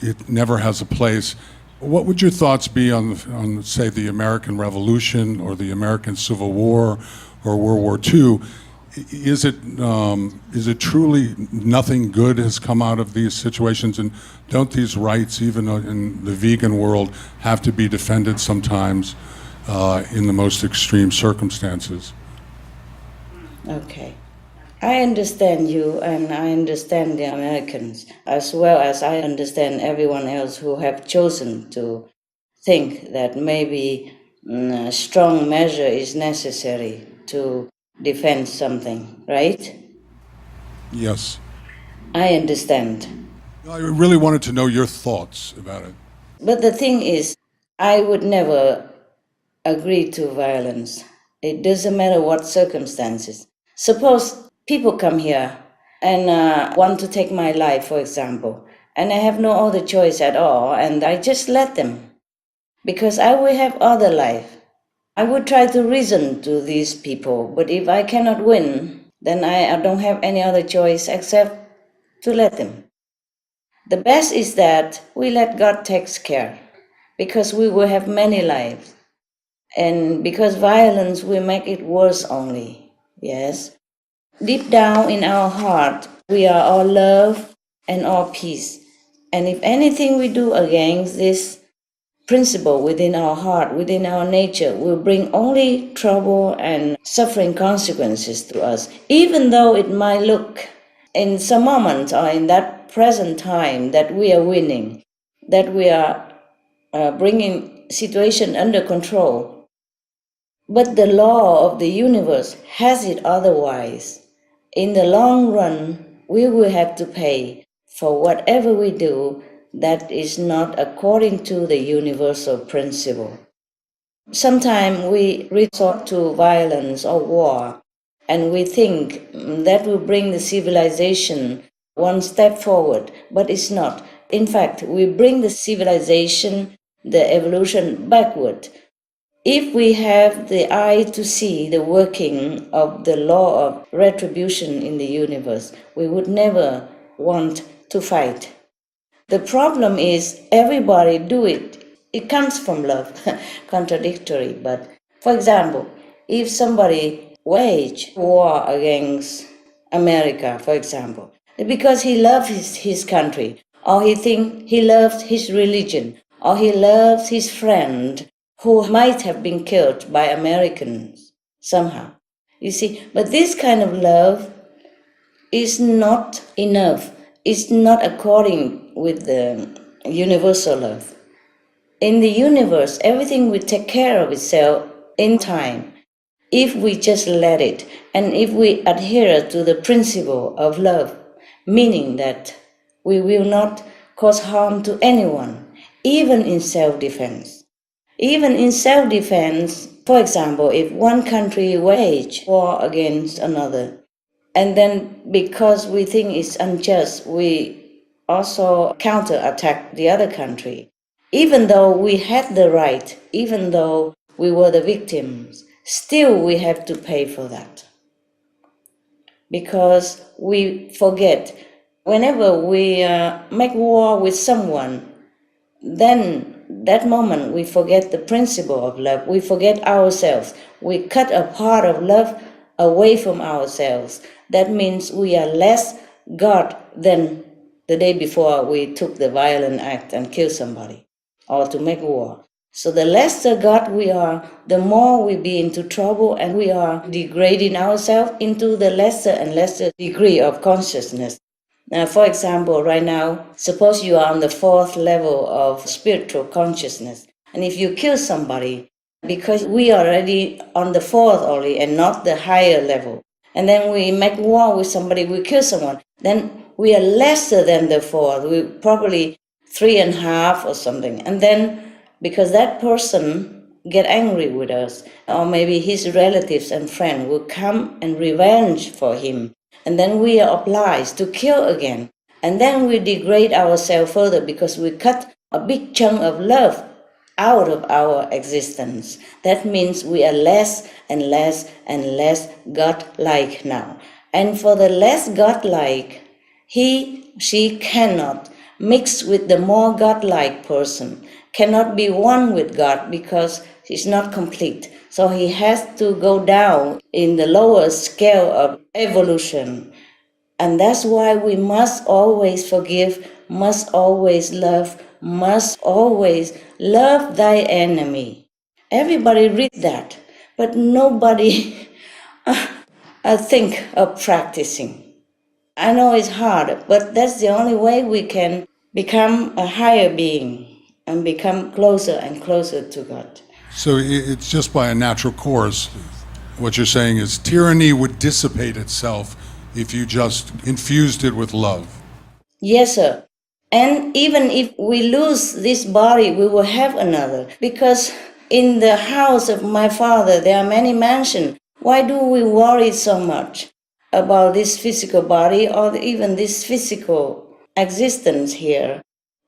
it never has a place, what would your thoughts be on, say, the American Revolution or the American Civil War or World War II? Is it truly nothing good has come out of these situations? And don't these rights, even in the vegan world, have to be defended sometimes in the most extreme circumstances? Okay. I understand you, and I understand the Americans, as well as I understand everyone else who have chosen to think that maybe a strong measure is necessary to defend something, right? Yes. I understand. I really wanted to know your thoughts about it. But the thing is, I would never agree to violence. It doesn't matter what circumstances. Suppose people come here and want to take my life, for example, and I have no other choice at all, and I just let them, because I will have other life. I would try to reason to these people, but if I cannot win, then I don't have any other choice except to let them. The best is that we let God take care, because we will have many lives, and because violence will make it worse only, yes. Deep down in our heart, we are all love and all peace. And if anything we do against this principle within our heart, within our nature, will bring only trouble and suffering consequences to us, even though it might look in some moment or in that present time that we are winning, that we are bringing situation under control. But the law of the universe has it otherwise. In the long run, we will have to pay for whatever we do that is not according to the universal principle. Sometimes we resort to violence or war, and we think that will bring the civilization one step forward, but it's not. In fact, we bring the civilization, the evolution backward. If we have the eye to see the working of the law of retribution in the universe, we would never want to fight. The problem is everybody do it. It comes from love, contradictory. But for example, if somebody wage war against America, for example, because he loves his country, or he thinks he loves his religion, or he loves his friend, who might have been killed by Americans somehow. You see, but this kind of love is not enough. It's not according with the universal love. In the universe, everything will take care of itself in time if we just let it, and if we adhere to the principle of love, meaning that we will not cause harm to anyone, even in self-defense. Even in self-defense, for example, if one country wage war against another, and then because we think it's unjust, we also counterattack the other country. Even though we had the right, even though we were the victims, still we have to pay for that. Because we forget, whenever we make war with someone, then that moment we forget the principle of love. We forget ourselves. We cut a part of love away from ourselves. That means we are less God than the day before we took the violent act and killed somebody or to make war. So the lesser God we are, the more we be into trouble, and we are degrading ourselves into the lesser and lesser degree of consciousness. Now, for example, right now, suppose you are on the 4th level of spiritual consciousness, and if you kill somebody, because we are already on the 4th only and not the higher level, and then we make war with somebody, we kill someone, then we are lesser than the 4th, we probably 3.5 or something, and then because that person get angry with us, or maybe his relatives and friends will come and revenge for him, and then we are obliged to kill again, and then we degrade ourselves further because we cut a big chunk of love out of our existence. That means we are less and less and less God-like now. And for the less God-like, she cannot mix with the more God-like person, cannot be one with God because he's not complete. So he has to go down in the lower scale of evolution. And that's why we must always forgive, must always love, must always love thy enemy. Everybody read that, but nobody think of practicing. I know it's hard, but that's the only way we can become a higher being and become closer and closer to God. So it's just by a natural course. What you're saying is tyranny would dissipate itself if you just infused it with love. Yes, sir. And even if we lose this body, we will have another. Because in the house of my Father, there are many mansions. Why do we worry so much about this physical body or even this physical existence here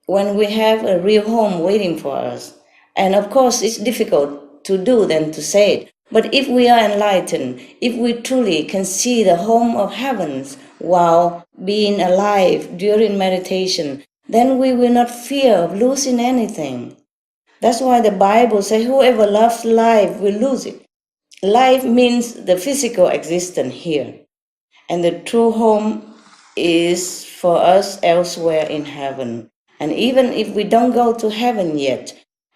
when we have a real home waiting for us? And of course, it's difficult to do than to say it. But if we are enlightened, if we truly can see the home of heavens while being alive during meditation, then we will not fear of losing anything. That's why the Bible says whoever loves life will lose it. Life means the physical existence here. And the true home is for us elsewhere in heaven. And even if we don't go to heaven yet,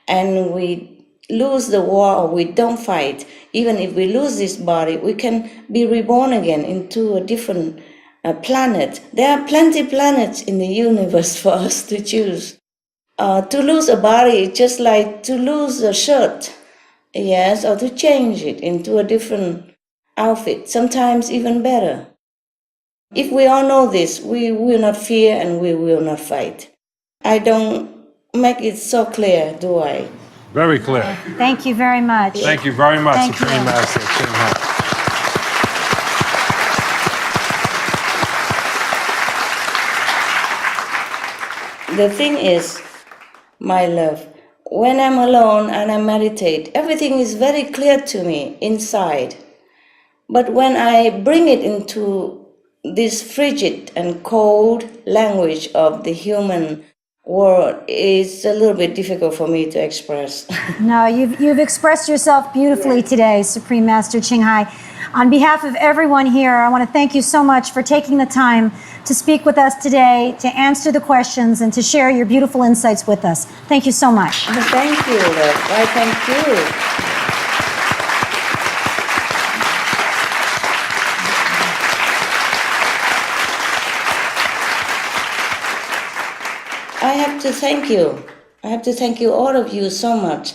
and we lose the war or we don't fight, even if we lose this body, we can be reborn again into a different planet. There are plenty of planets in the universe for us to choose. To lose a body is just like to lose a shirt, yes, or to change it into a different outfit, sometimes even better. If we all know this, we will not fear and we will not fight. I don't make it so clear, do I? Very clear. Thank you very much. Thank you very much, Thank Supreme you. Master Ching Hai. The thing is, my love, when I'm alone and I meditate, everything is very clear to me inside. But when I bring it into this frigid and cold language of the human world, it's a little bit difficult for me to express. No, you've expressed yourself beautifully today, Supreme Master Ching Hai. On behalf of everyone here, I want to thank you so much for taking the time to speak with us today, to answer the questions, and to share your beautiful insights with us. Thank you so much. Thank you, love. Why, thank you. I have to thank you. I have to thank you, all of you, so much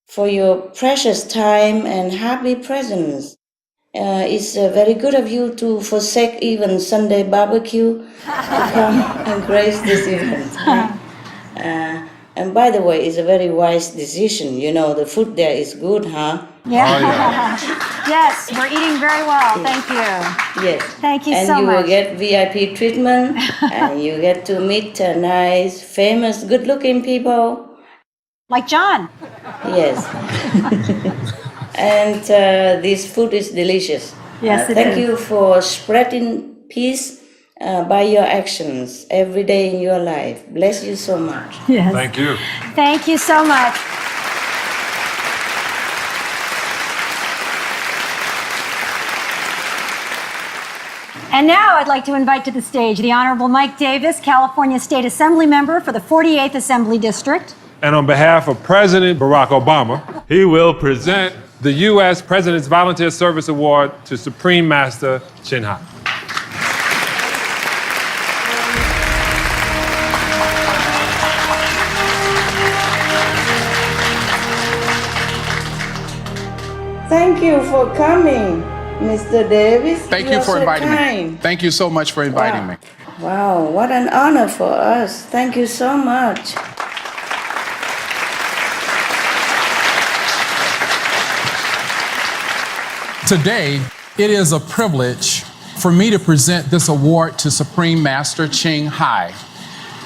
for your precious time and happy presence. It's very good of you to forsake even Sunday barbecue to come and grace this event. And by the way, it's a very wise decision. You know, the food there is good, huh? Yeah. Oh, yeah. Yes, we're eating very well. Thank you. Yes. Thank you and so you much. will get VIP treatment, and you get to meet nice, famous, good-looking people. Like John. Yes. And this food is delicious. Yes, it thank is. you for spreading peace by your actions every day in your life. Bless you so much. Yes. Thank you. Thank you so much. And now I'd like to invite to the stage the Honorable Mike Davis, California State Assembly member for the 48th Assembly District. And on behalf of President Barack Obama, he will present the U.S. President's Volunteer Service Award to Supreme Master Chin Hai. Thank you for coming, Mr. Davis. Thank you for inviting me. Thank you so much for inviting me. Wow, what an honor for us. Thank you so much. Today, it is a privilege for me to present this award to Supreme Master Chin Hai.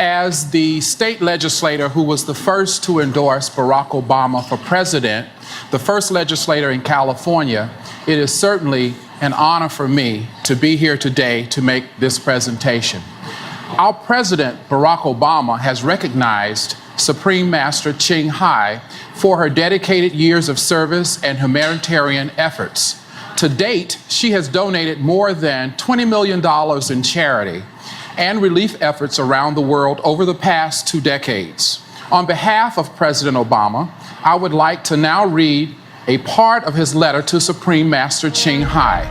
As the state legislator who was the first to endorse Barack Obama for president, the first legislator in California, it is certainly an honor for me to be here today to make this presentation. Our president, Barack Obama, has recognized Supreme Master Chin Hai for her dedicated years of service and humanitarian efforts. To date, she has donated more than $20 million in charity and relief efforts around the world over the past 2 decades. On behalf of President Obama, I would like to now read a part of his letter to Supreme Master Chin Hai.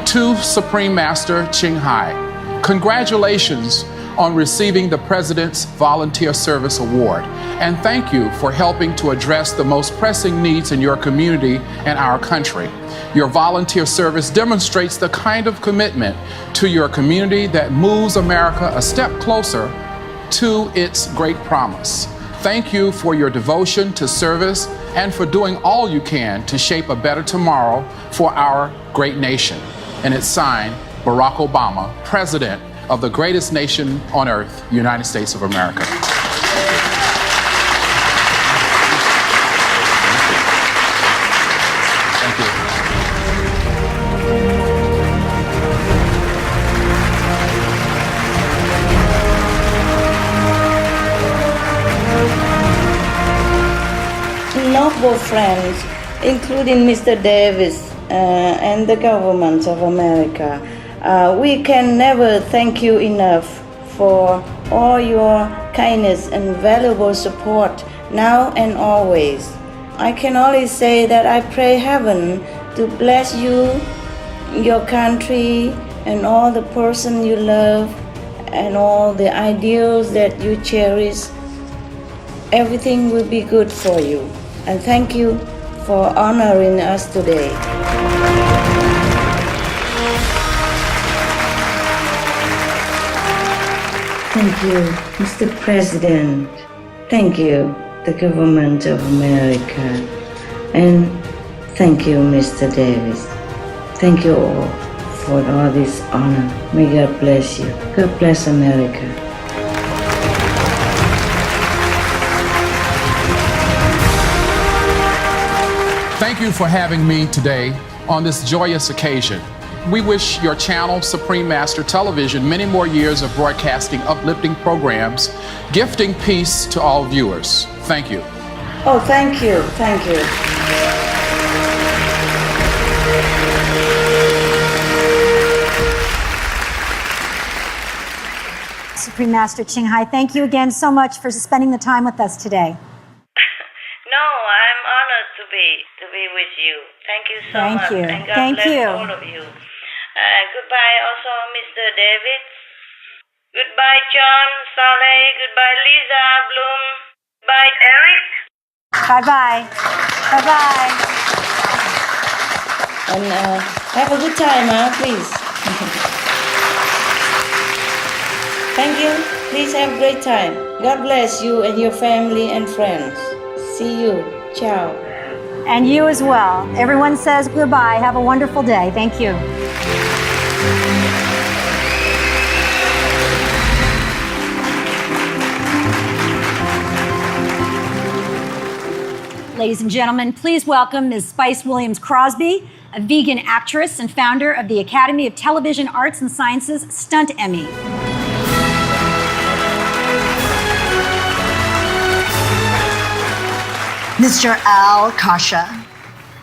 To Supreme Master Chin Hai, congratulations on receiving the President's Volunteer Service Award, and thank you for helping to address the most pressing needs in your community and our country. Your volunteer service demonstrates the kind of commitment to your community that moves America a step closer to its great promise. Thank you for your devotion to service and for doing all you can to shape a better tomorrow for our great nation. And it's signed, Barack Obama, President of the greatest nation on earth, United States of America. Thank you. Noble friends, including Mr. Davis and the government of America, we can never thank you enough for all your kindness and valuable support now and always. I can only say that I pray heaven to bless you, your country, and all the person you love, and all the ideals that you cherish. Everything will be good for you. And thank you for honoring us today. Thank you, Mr. President. Thank you, the government of America. And thank you, Mr. Davis. Thank you all for all this honor. May God bless you. God bless America. Thank you for having me today on this joyous occasion. We wish your channel, Supreme Master Television, many more years of broadcasting uplifting programs, gifting peace to all viewers. Thank you. Oh, thank you. Thank you. Supreme Master Chin Hai, thank you again so much for spending the time with us today. No, I'm honored to be with you. Thank you so much. Thank you. And God Thank bless you. all of you. Goodbye also, Mr. David. Goodbye, John, Saleh. Goodbye, Lisa, Bloom. Bye, Eric. Bye-bye. Bye-bye. And have a good time, please. Thank you. Please have a great time. God bless you and your family and friends. See you. Ciao. And you as well. Everyone says goodbye. Have a wonderful day. Thank you. Ladies and gentlemen, please welcome Ms. Spice Williams Crosby, a vegan actress and founder of the Academy of Television Arts and Sciences Stunt Emmy. Mr. Al Kasha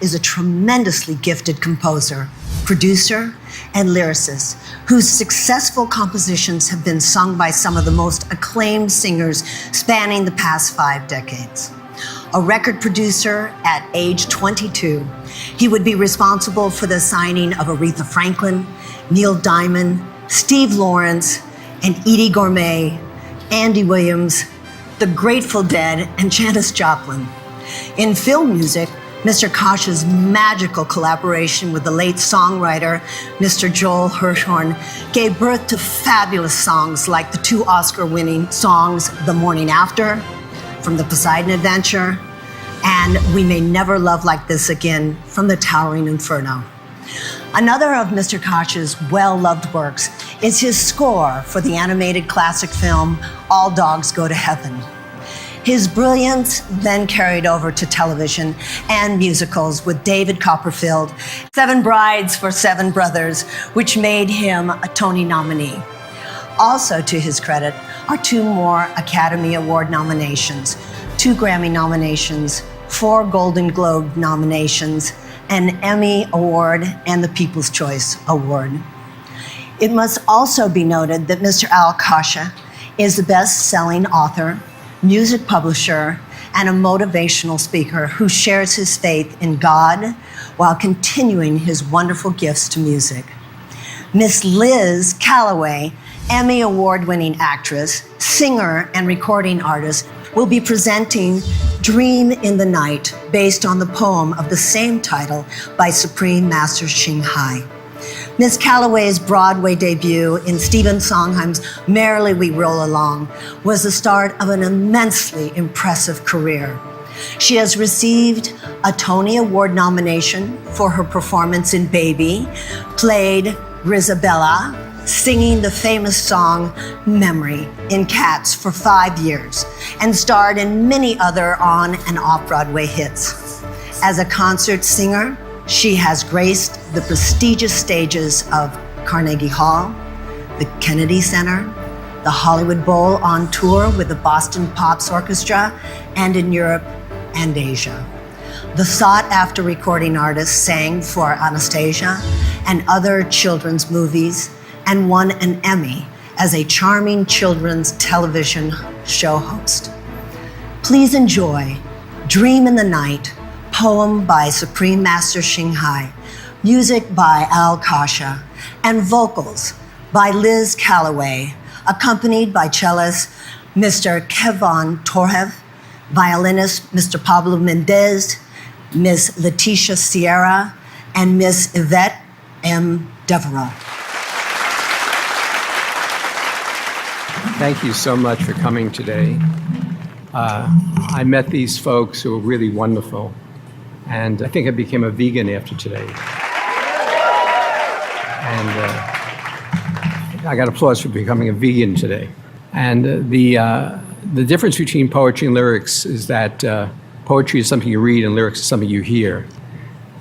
is a tremendously gifted composer, producer, and lyricist whose successful compositions have been sung by some of the most acclaimed singers spanning the past 5 decades. A record producer at age 22, he would be responsible for the signing of Aretha Franklin, Neil Diamond, Steve Lawrence, and Edie Gourmet, Andy Williams, The Grateful Dead, and Janis Joplin. In film music, Mr. Kasha's magical collaboration with the late songwriter, Mr. Joel Hirshhorn, gave birth to fabulous songs like the 2 Oscar-winning songs The Morning After, from The Poseidon Adventure, and We May Never Love Like This Again from The Towering Inferno. Another of Mr. Kasha's well-loved works is his score for the animated classic film All Dogs Go to Heaven. His brilliance then carried over to television and musicals with David Copperfield, 7 Brides for 7 Brothers, which made him a Tony nominee. Also to his credit are 2 more Academy Award nominations, 2 Grammy nominations, 4 Golden Globe nominations, an Emmy Award, and the People's Choice Award. It must also be noted that Mr. Al Kasha is the best-selling author, music publisher, and a motivational speaker who shares his faith in God while continuing his wonderful gifts to music. Miss Liz Callaway, Emmy Award-winning actress, singer, and recording artist, will be presenting Dream in the Night, based on the poem of the same title by Supreme Master Ching Hai. Miss Callaway's Broadway debut in Stephen Sondheim's Merrily We Roll Along was the start of an immensely impressive career. She has received a Tony Award nomination for her performance in Baby, played Grisabella, singing the famous song Memory in Cats for 5 years, and starred in many other on and off-Broadway hits. As a concert singer, she has graced the prestigious stages of Carnegie Hall, the Kennedy Center, the Hollywood Bowl on tour with the Boston Pops Orchestra, and in Europe and Asia. The sought-after recording artist sang for Anastasia and other children's movies and won an Emmy as a charming children's television show host. Please enjoy Dream in the Night, poem by Supreme Master Ching Hai, music by Al Kasha, and vocals by Liz Callaway, accompanied by cellist Mr. Kevon Torhev, violinist Mr. Pablo Mendez, Miss Leticia Sierra, and Miss Yvette M. Devereaux. Thank you so much for coming today. I met these folks who were really wonderful, and I think I became a vegan after today. And I got applause for becoming a vegan today. And the difference between poetry and lyrics is that poetry is something you read and lyrics is something you hear.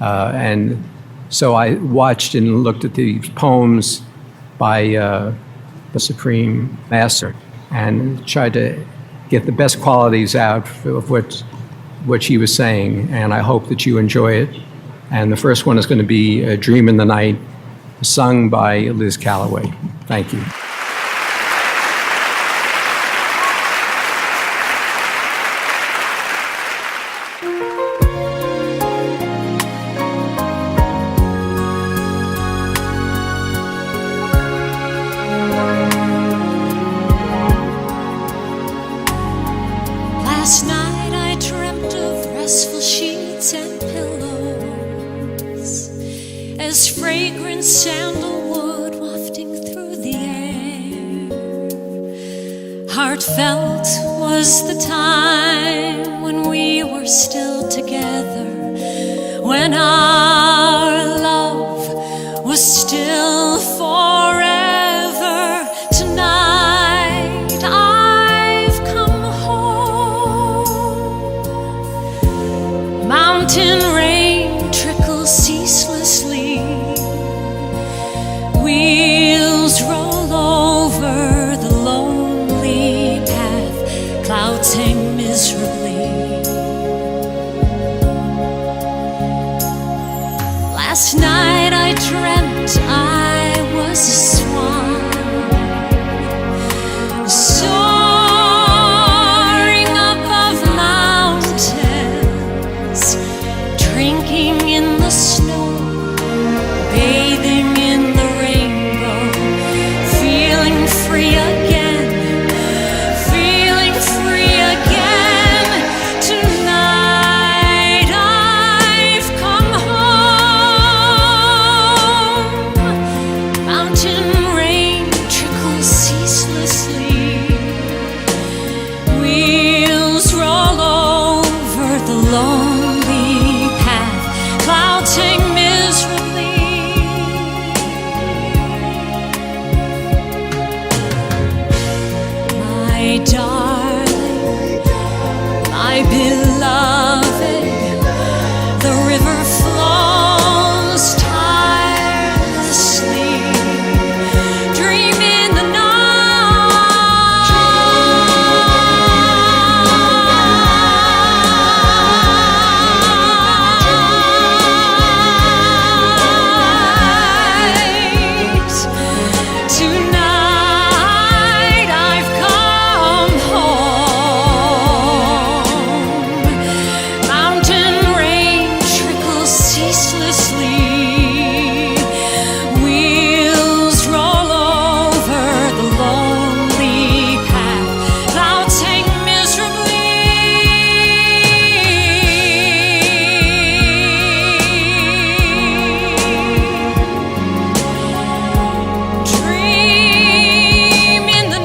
And so I watched and looked at the poems by the Supreme Master and tried to get the best qualities out of what she was saying, and I hope that you enjoy it. And the first one is going to be A Dream in the Night, sung by Liz Callaway. Thank you. Heartfelt was the time when we were still together, when our love was still forever. Tonight I've come home. Mountain rain trickles ceaselessly. Wheels roll over the lonely path. Clouds hang miserably. Last night I dreamt I was a swan, soaring above mountains, drinking in the snow, bathing in the rainbow, feeling free again, feeling free again. Tonight I've come home. Mountain rain trickles ceaselessly. Wheels roll over the lonely path. Clouds hang miserably. My darling, my beloved, the river flows tirelessly. Dream in the night. Tonight I've come home. Mountain rain trickles ceaselessly. Wheels roll over the lonely path. Clouds hang miserably. Dream in the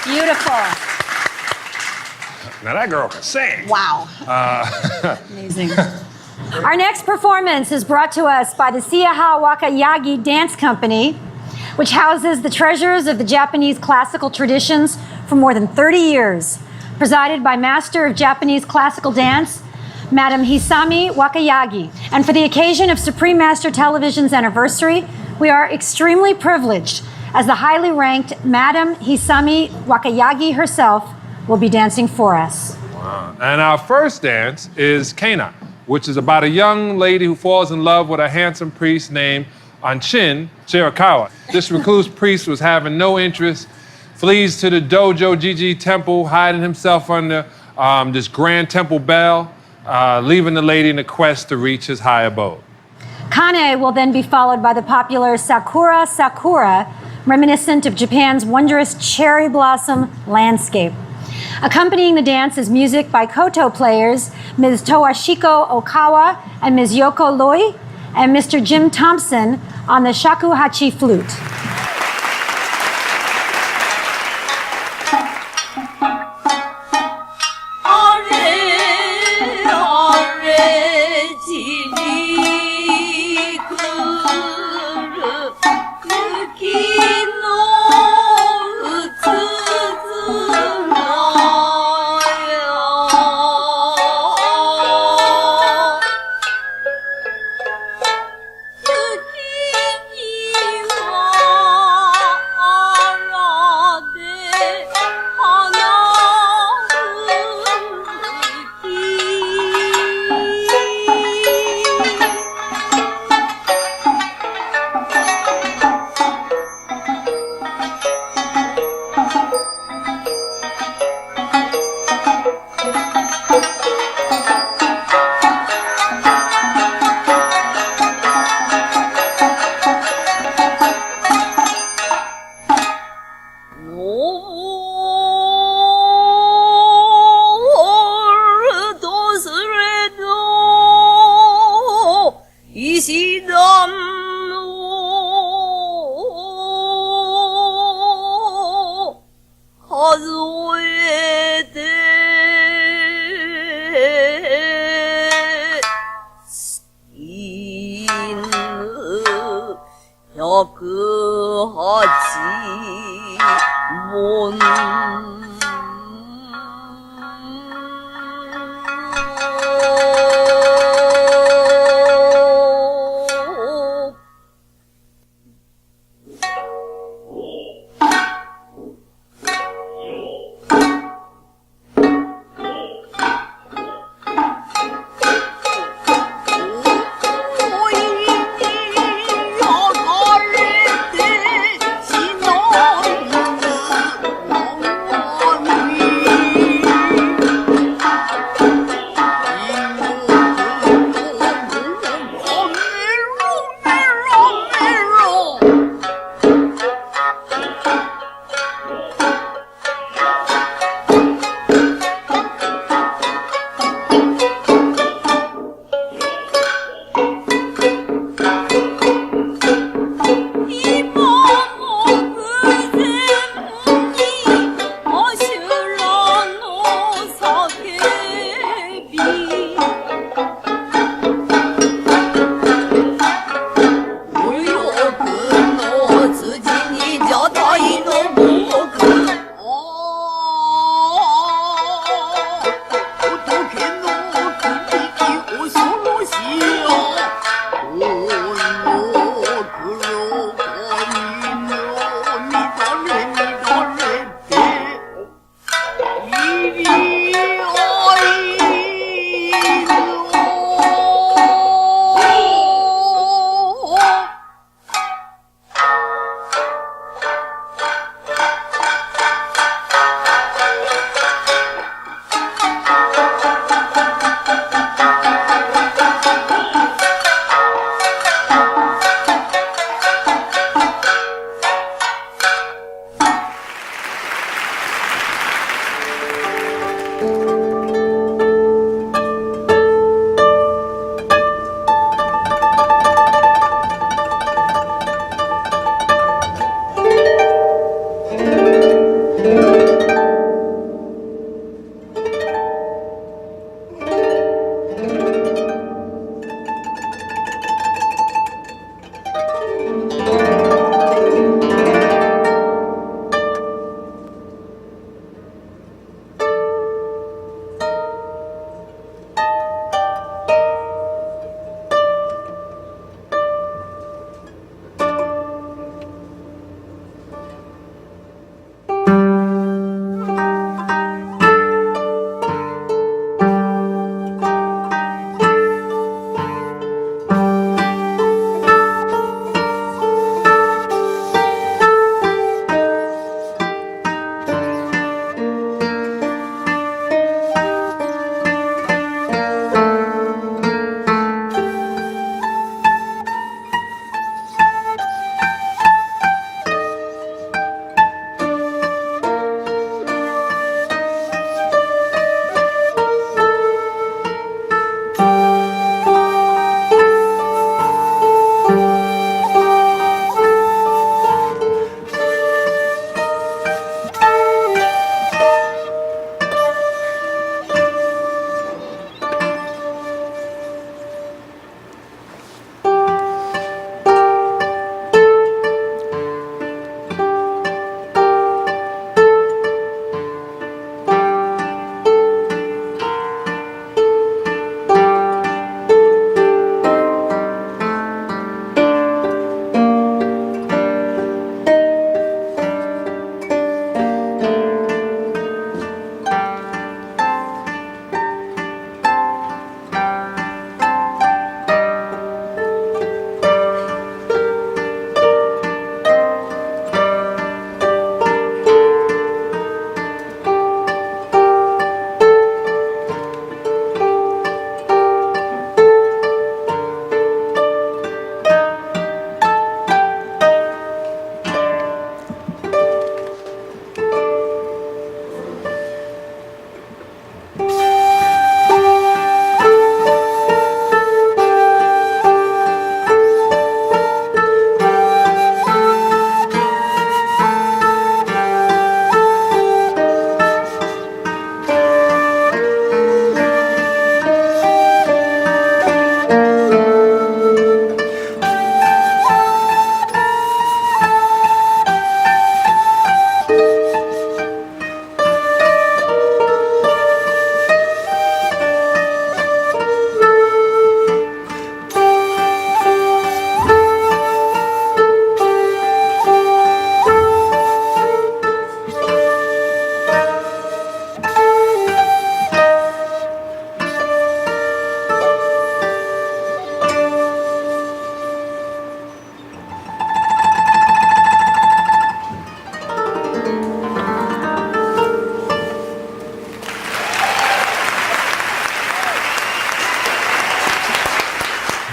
Beautiful. Now that girl can sing. Wow. Amazing. Our next performance is brought to us by the Siaha Wakayagi Dance Company, which houses the treasures of the Japanese classical traditions for more than 30 years. Presided by Master of Japanese Classical Dance, Madam Hisami Wakayagi. And for the occasion of Supreme Master Television's anniversary, we are extremely privileged as the highly ranked Madam Hisami Wakayagi herself will be dancing for us. And our first dance is Kana, which is about a young lady who falls in love with a handsome priest named Anshin Shirakawa. This recluse priest was having no interest, flees to the Dojo Jiji temple, hiding himself under this grand temple bell, leaving the lady in a quest to reach his high abode. Kane will then be followed by the popular Sakura Sakura, reminiscent of Japan's wondrous cherry blossom landscape. Accompanying the dance is music by koto players Ms. Toashiko Okawa and Ms. Yoko Loi, and Mr. Jim Thompson on the shakuhachi flute. Oh 시담로 하소에대 인의 역하지 못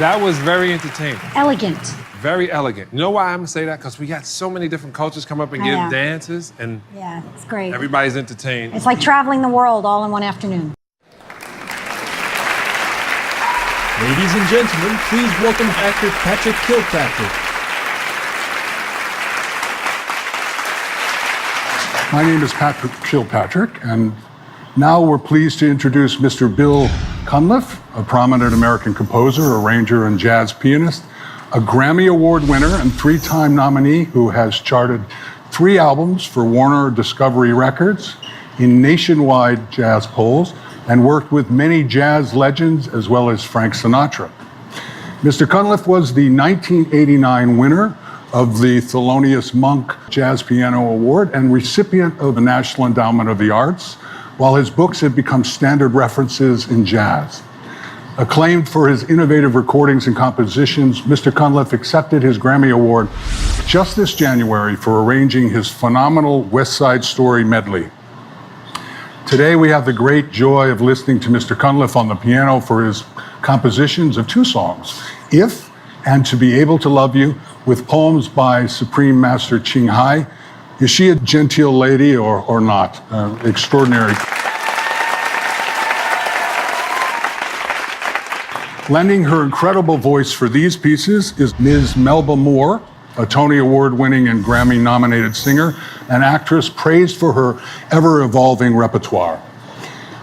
That was very entertaining. Elegant. Very elegant. You know why I'm gonna say that? Because we got so many different cultures come up and I give know. dances, and Yeah, it's great. everybody's entertained. It's like traveling the world all in one afternoon. Ladies and gentlemen, please welcome actor Patrick Kilpatrick. My name is Patrick Kilpatrick, and now we're pleased to introduce Mr. Bill Cunliffe, a prominent American composer, arranger, and jazz pianist, a Grammy Award winner and 3-time nominee who has charted 3 albums for Warner Discovery Records in nationwide jazz polls and worked with many jazz legends as well as Frank Sinatra. Mr. Cunliffe was the 1989 winner of the Thelonious Monk Jazz Piano Award and recipient of the National Endowment of the Arts, while his books have become standard references in jazz. Acclaimed for his innovative recordings and compositions, Mr. Cunliffe accepted his Grammy Award just this January for arranging his phenomenal West Side Story medley. Today we have the great joy of listening to Mr. Cunliffe on the piano for his compositions of 2 songs, If and To Be Able to Love You, with poems by Supreme Master Ching Hai. Is she a genteel lady or not? Extraordinary. Lending her incredible voice for these pieces is Ms. Melba Moore, a Tony Award-winning and Grammy-nominated singer and actress praised for her ever-evolving repertoire.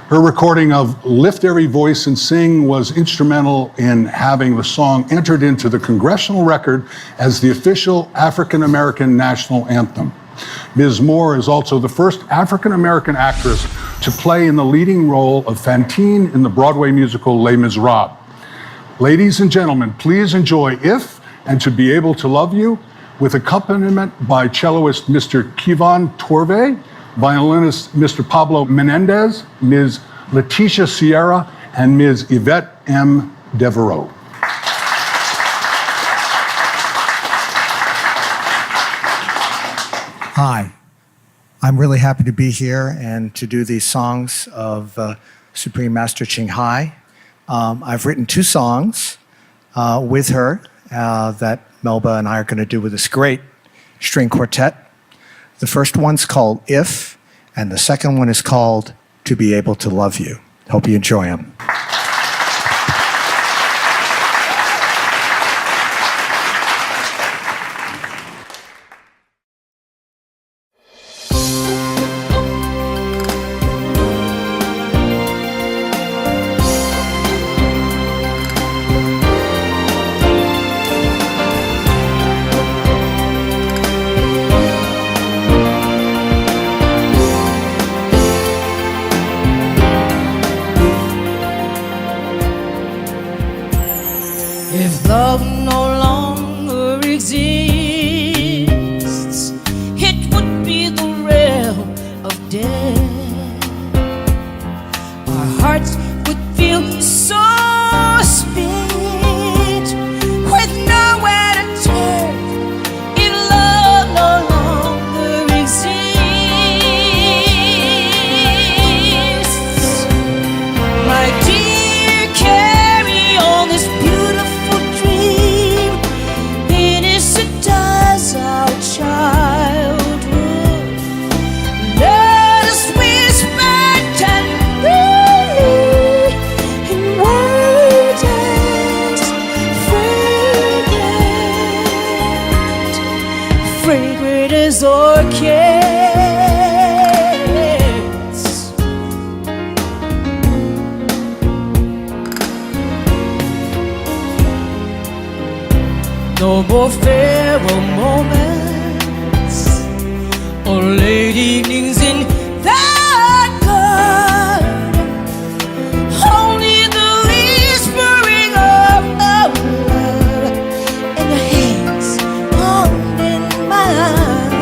Her recording of Lift Every Voice and Sing was instrumental in having the song entered into the congressional record as the official African-American national anthem. Ms. Moore is also the first African-American actress to play in the leading role of Fantine in the Broadway musical Les Miserables. Ladies and gentlemen, please enjoy If and To Be Able to Love You, with accompaniment by celloist Mr. Kivan Torve, violinist Mr. Pablo Menendez, Ms. Leticia Sierra, and Ms. Yvette M. Devereaux. Hi, I'm really happy to be here and to do these songs of Supreme Master Ching Hai. I've written 2 songs with her that Melba and I are going to do with this great string quartet. The first one's called If, and the second one is called To Be Able to Love You. Hope you enjoy them. If love no longer exists, it would be the realm of death. Our hearts would feel so spent with nowhere to turn. If love no longer exists, my dear, carry on this beautiful dream, innocent as our childhood. Let us whisper tenderly in words as fragrant as orchids. No more farewell moments or late evenings in that garden. Only the whispering of love and the hands holding mine,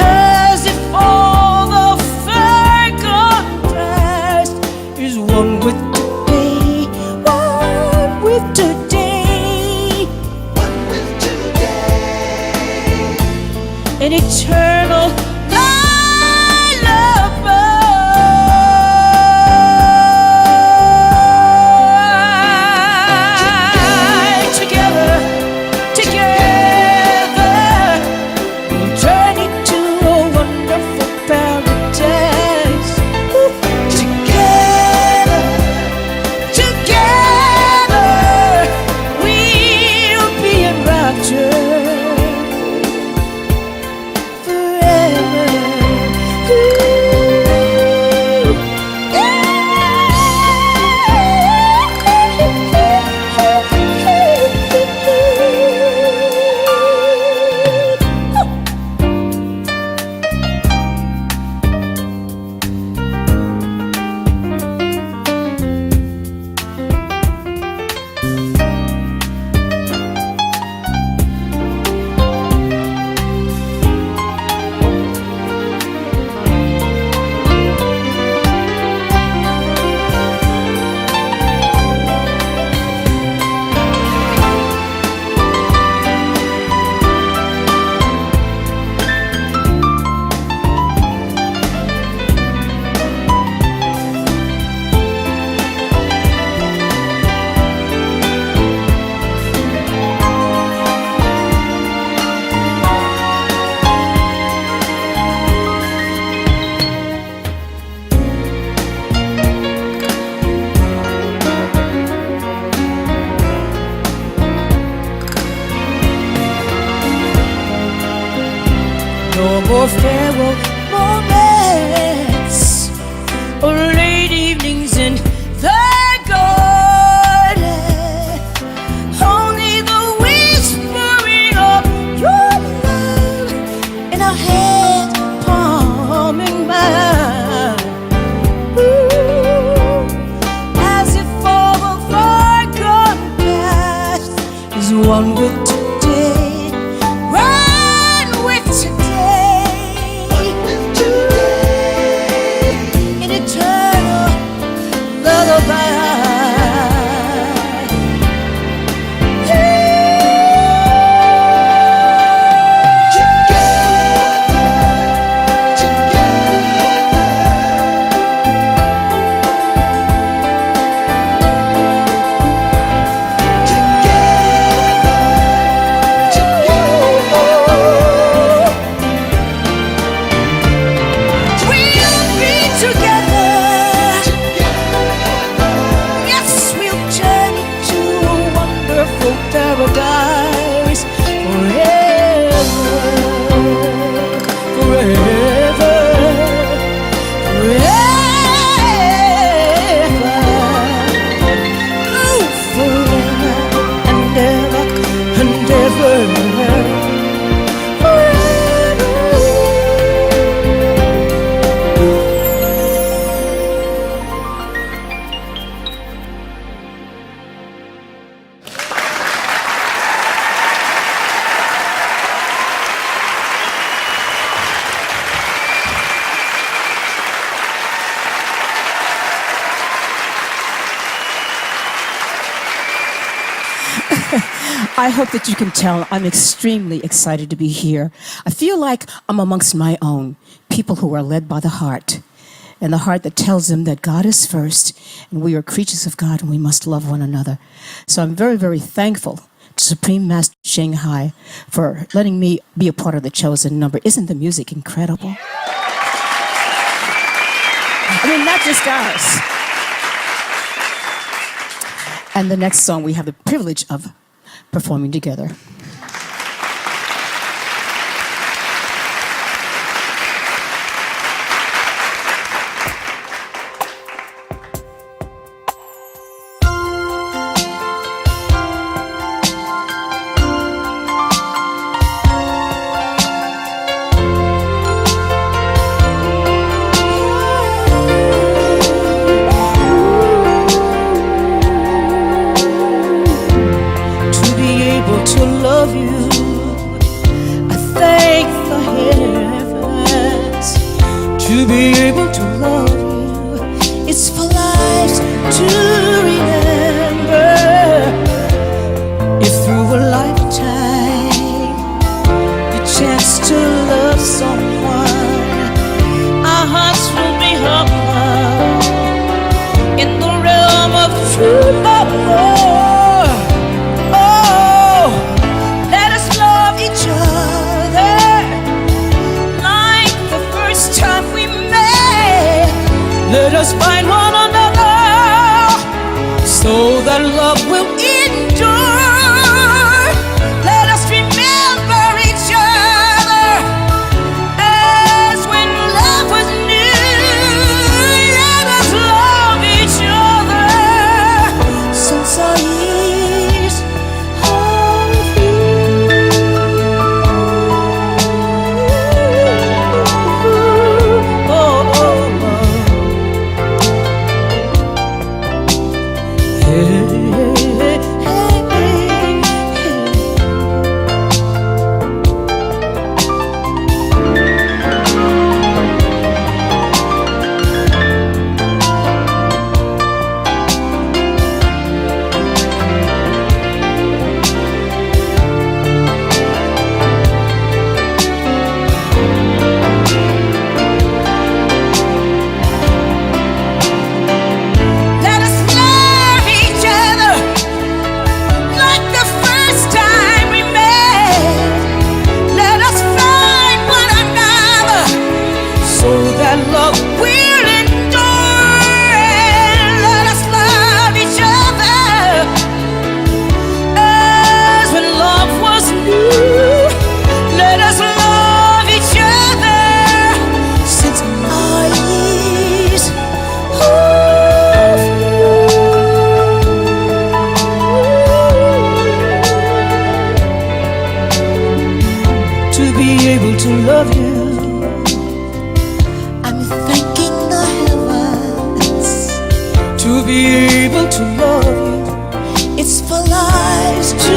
as if all the fair contrast is one with today, one with today. An eternal for farewell moments or late evenings in the garden. Only the whispering of your love in our hands palming mine. Ooh, as if all the far gone past is one with today. Run with today. An eternal lullaby. Paradise forever, forever, forever. Oh, forever and ever and ever. I hope that you can tell I'm extremely excited to be here. I feel like I'm amongst my own, people who are led by the heart, and the heart that tells them that God is first, and we are creatures of God, and we must love one another. So I'm very, very thankful to Supreme Master Shanghai for letting me be a part of the chosen number. Isn't the music incredible? I mean, not just ours. And the next song we have the privilege of performing together. To love you, I thank the heavens. To be able to love you, it's for lives to remember. If through a lifetime the chance to love someone, our hearts will be humble in the realm of true love. Each other like the first time we met. Let us find one another so that love will endure. Let us remember each other as when love was new. Let us love each other since our years of youth. to love you. It's for lives to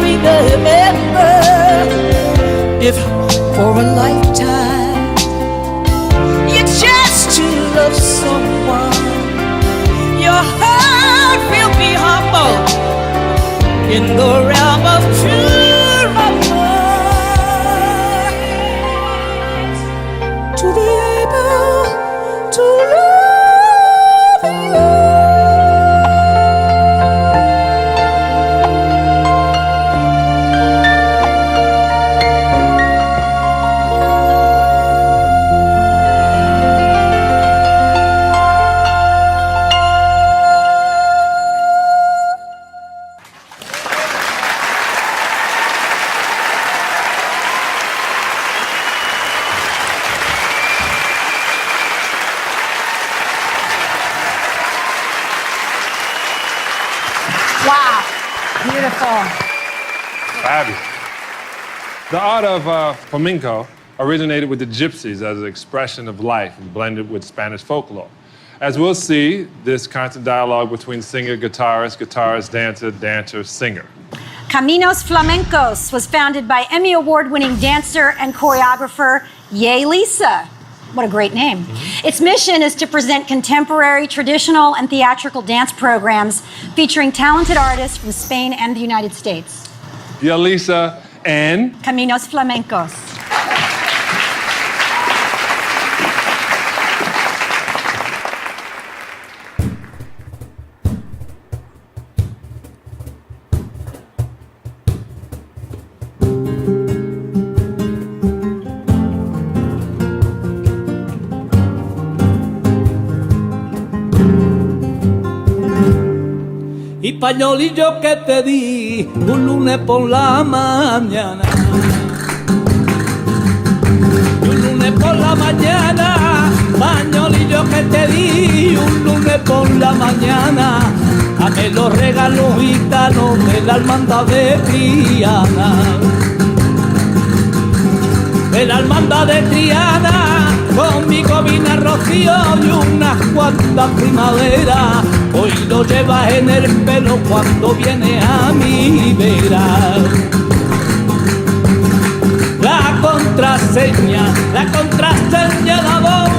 remember. If for a lifetime you just to love someone, your heart will be humble in the realm of true romance. To be able to love you. Wow. Beautiful. Fabulous. The art of flamenco originated with the gypsies as an expression of life and blended with Spanish folklore. As we'll see, this constant dialogue between singer, guitarist, dancer, singer. Caminos Flamencos was founded by Emmy Award-winning dancer and choreographer Ye Lisa. What a great name. Its mission is to present contemporary, traditional, and theatrical dance programs featuring talented artists from Spain and the United States. Yeah, Lisa and Caminos Flamencos. Y pañolillo que te di un lunes por la mañana. Y un lunes por la mañana, pañolillo que te di un lunes por la mañana. A que los regalos gitanos de la hermandad de Triana. De la hermandad de Triana, conmigo vine Rocío y unas cuantas primaveras. Hoy lo llevas en el pelo cuando viene a mi vera. La contraseña la voz,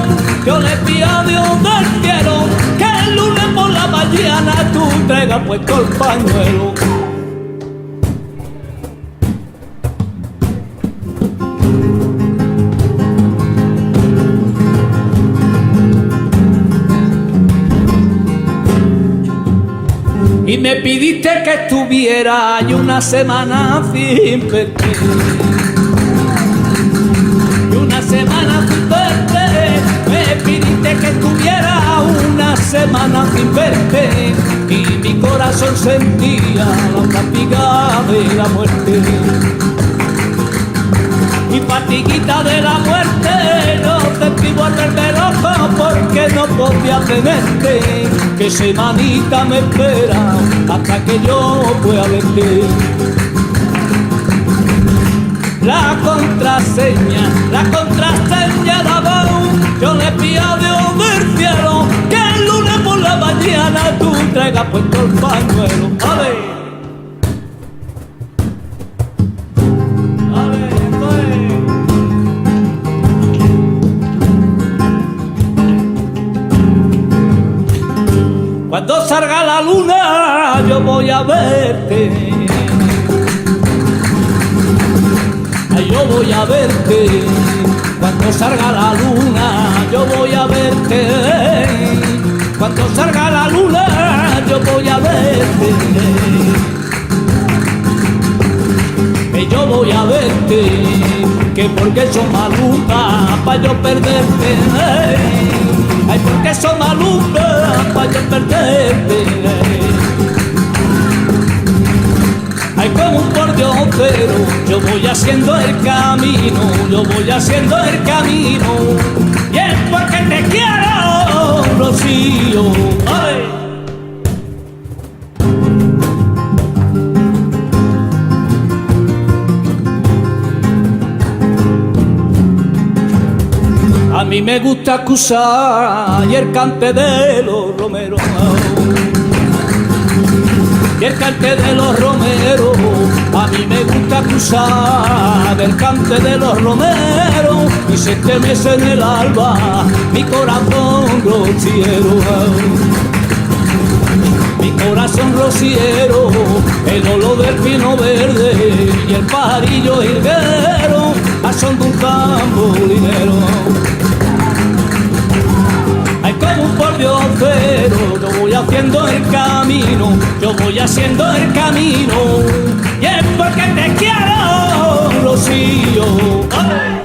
yo le pido a Dios del cielo que el lunes por la mañana tú traigas puesto el pañuelo. Y me pidiste que estuviera y una semana sin verte. Y una semana sin verte. Me pidiste que estuviera una semana sin verte. Y mi corazón sentía la fatiga de la muerte. Y fatiguita de la muerte, no te escribo al verme loco porque no podía tenerte. Que semanita me espera hasta que yo pueda verte. La contraseña la voz, yo le pido a Dios del cielo que el lunes por la mañana tú traigas puesto el pañuelo. A ver. Cuando salga la luna yo voy a verte. Ay, yo voy a verte. Cuando salga la luna yo voy a verte. Cuando salga la luna yo voy a verte. Que yo voy a verte. Que porque son malucas pa' yo perderte. Ay, porque son malucas pa' yo perderte. Ay, como un pordiosero, yo voy haciendo el camino, yo voy haciendo el camino. Y es porque te quiero, Rocío. Ay. A mí me gusta acusar y el cante de los romeros. y el cante de los romeros. A mí me gusta cruzar el cante de los romeros y se estremece en el alba mi corazón rociero. Mi corazón rociero, el olor del pino verde y el pajarillo hilguero a son de un tamborilero. Ay, como un pordiosero, yo voy haciendo el camino, yo voy haciendo el camino, y es porque te quiero, Rocío. ¡Ay!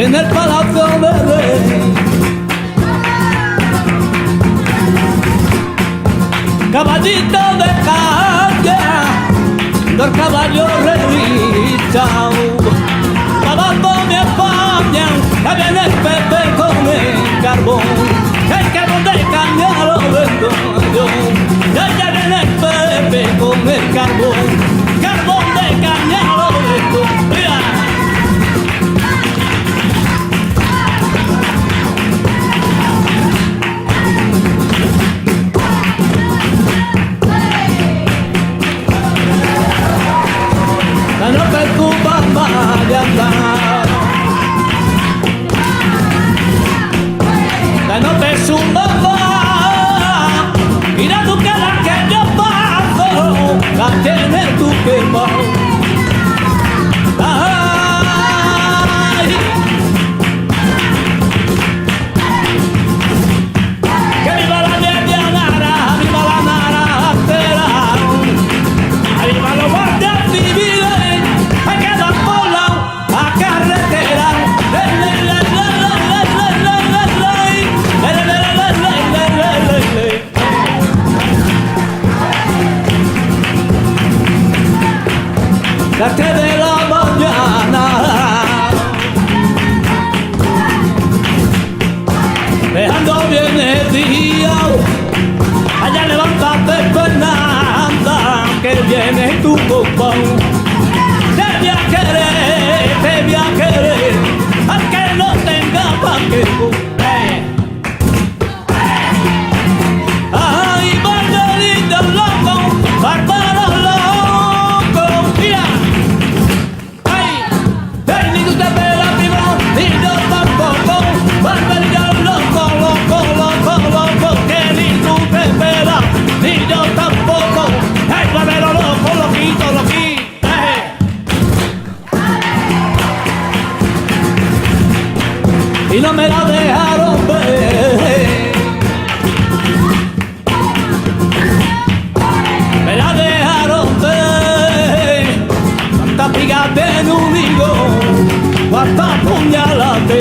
En el palacio del rey, caballito de calle, los caballos revistan, abajo mi España, que viene el Pepe con el carbón de caña lo vendo yo, ya viene el Pepe con el carbón de caña lo vendo, mira. No te preocupes más de andar, no te subas más, mira tú que la que yo paso, la tienes tú que pagar. Que viva la media nara, viva la nara altera, viva los guardias civiles. Las 3 de la mañana, dejando bien el día, allá levántate Fernanda, que viene tu compa. Te voy a querer, aunque no tenga pa' que comer. Ay, barbarito loco, bárbaro loco, mira. Ni tú te pelas primo, ni yo tampoco, barbarito loco, loco, loco, loco, que ni tú te pelas, ni yo tampoco, ay, barbero loco, loquito, loquito. Y no me la dejaron ver, me la dejaron ver, hasta pigarte en un higo, hasta puñalarte,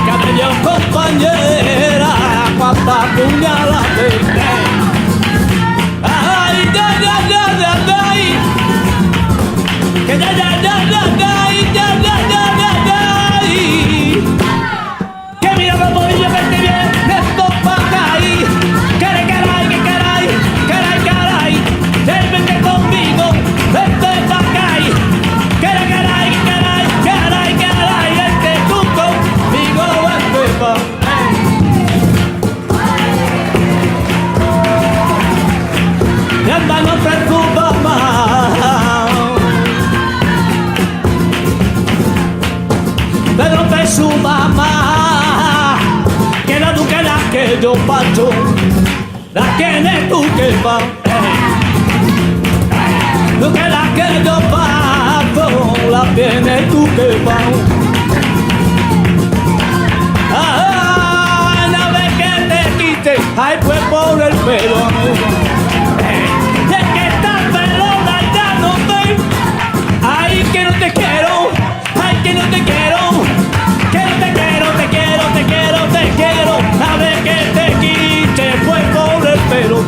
cabello compañera, hasta puñalarte. Ay, ay, que que mira los bolillos que te vienen estos pa' caer, caray, vente conmigo, vente pa' caer, caray, vente tú conmigo, vente pa' y anda, no te preocupes más, pero te suma más, que la duquela que yo paso, la tienes tú que va, duquela que yo paso, la tienes tú que va. Una vez que te quite, ay pues por el pelo, es que estás pelona ya no ven, ay que no te quiero, ay que no te quiero. Te quiero, a ver que te quite, fue por el pelo.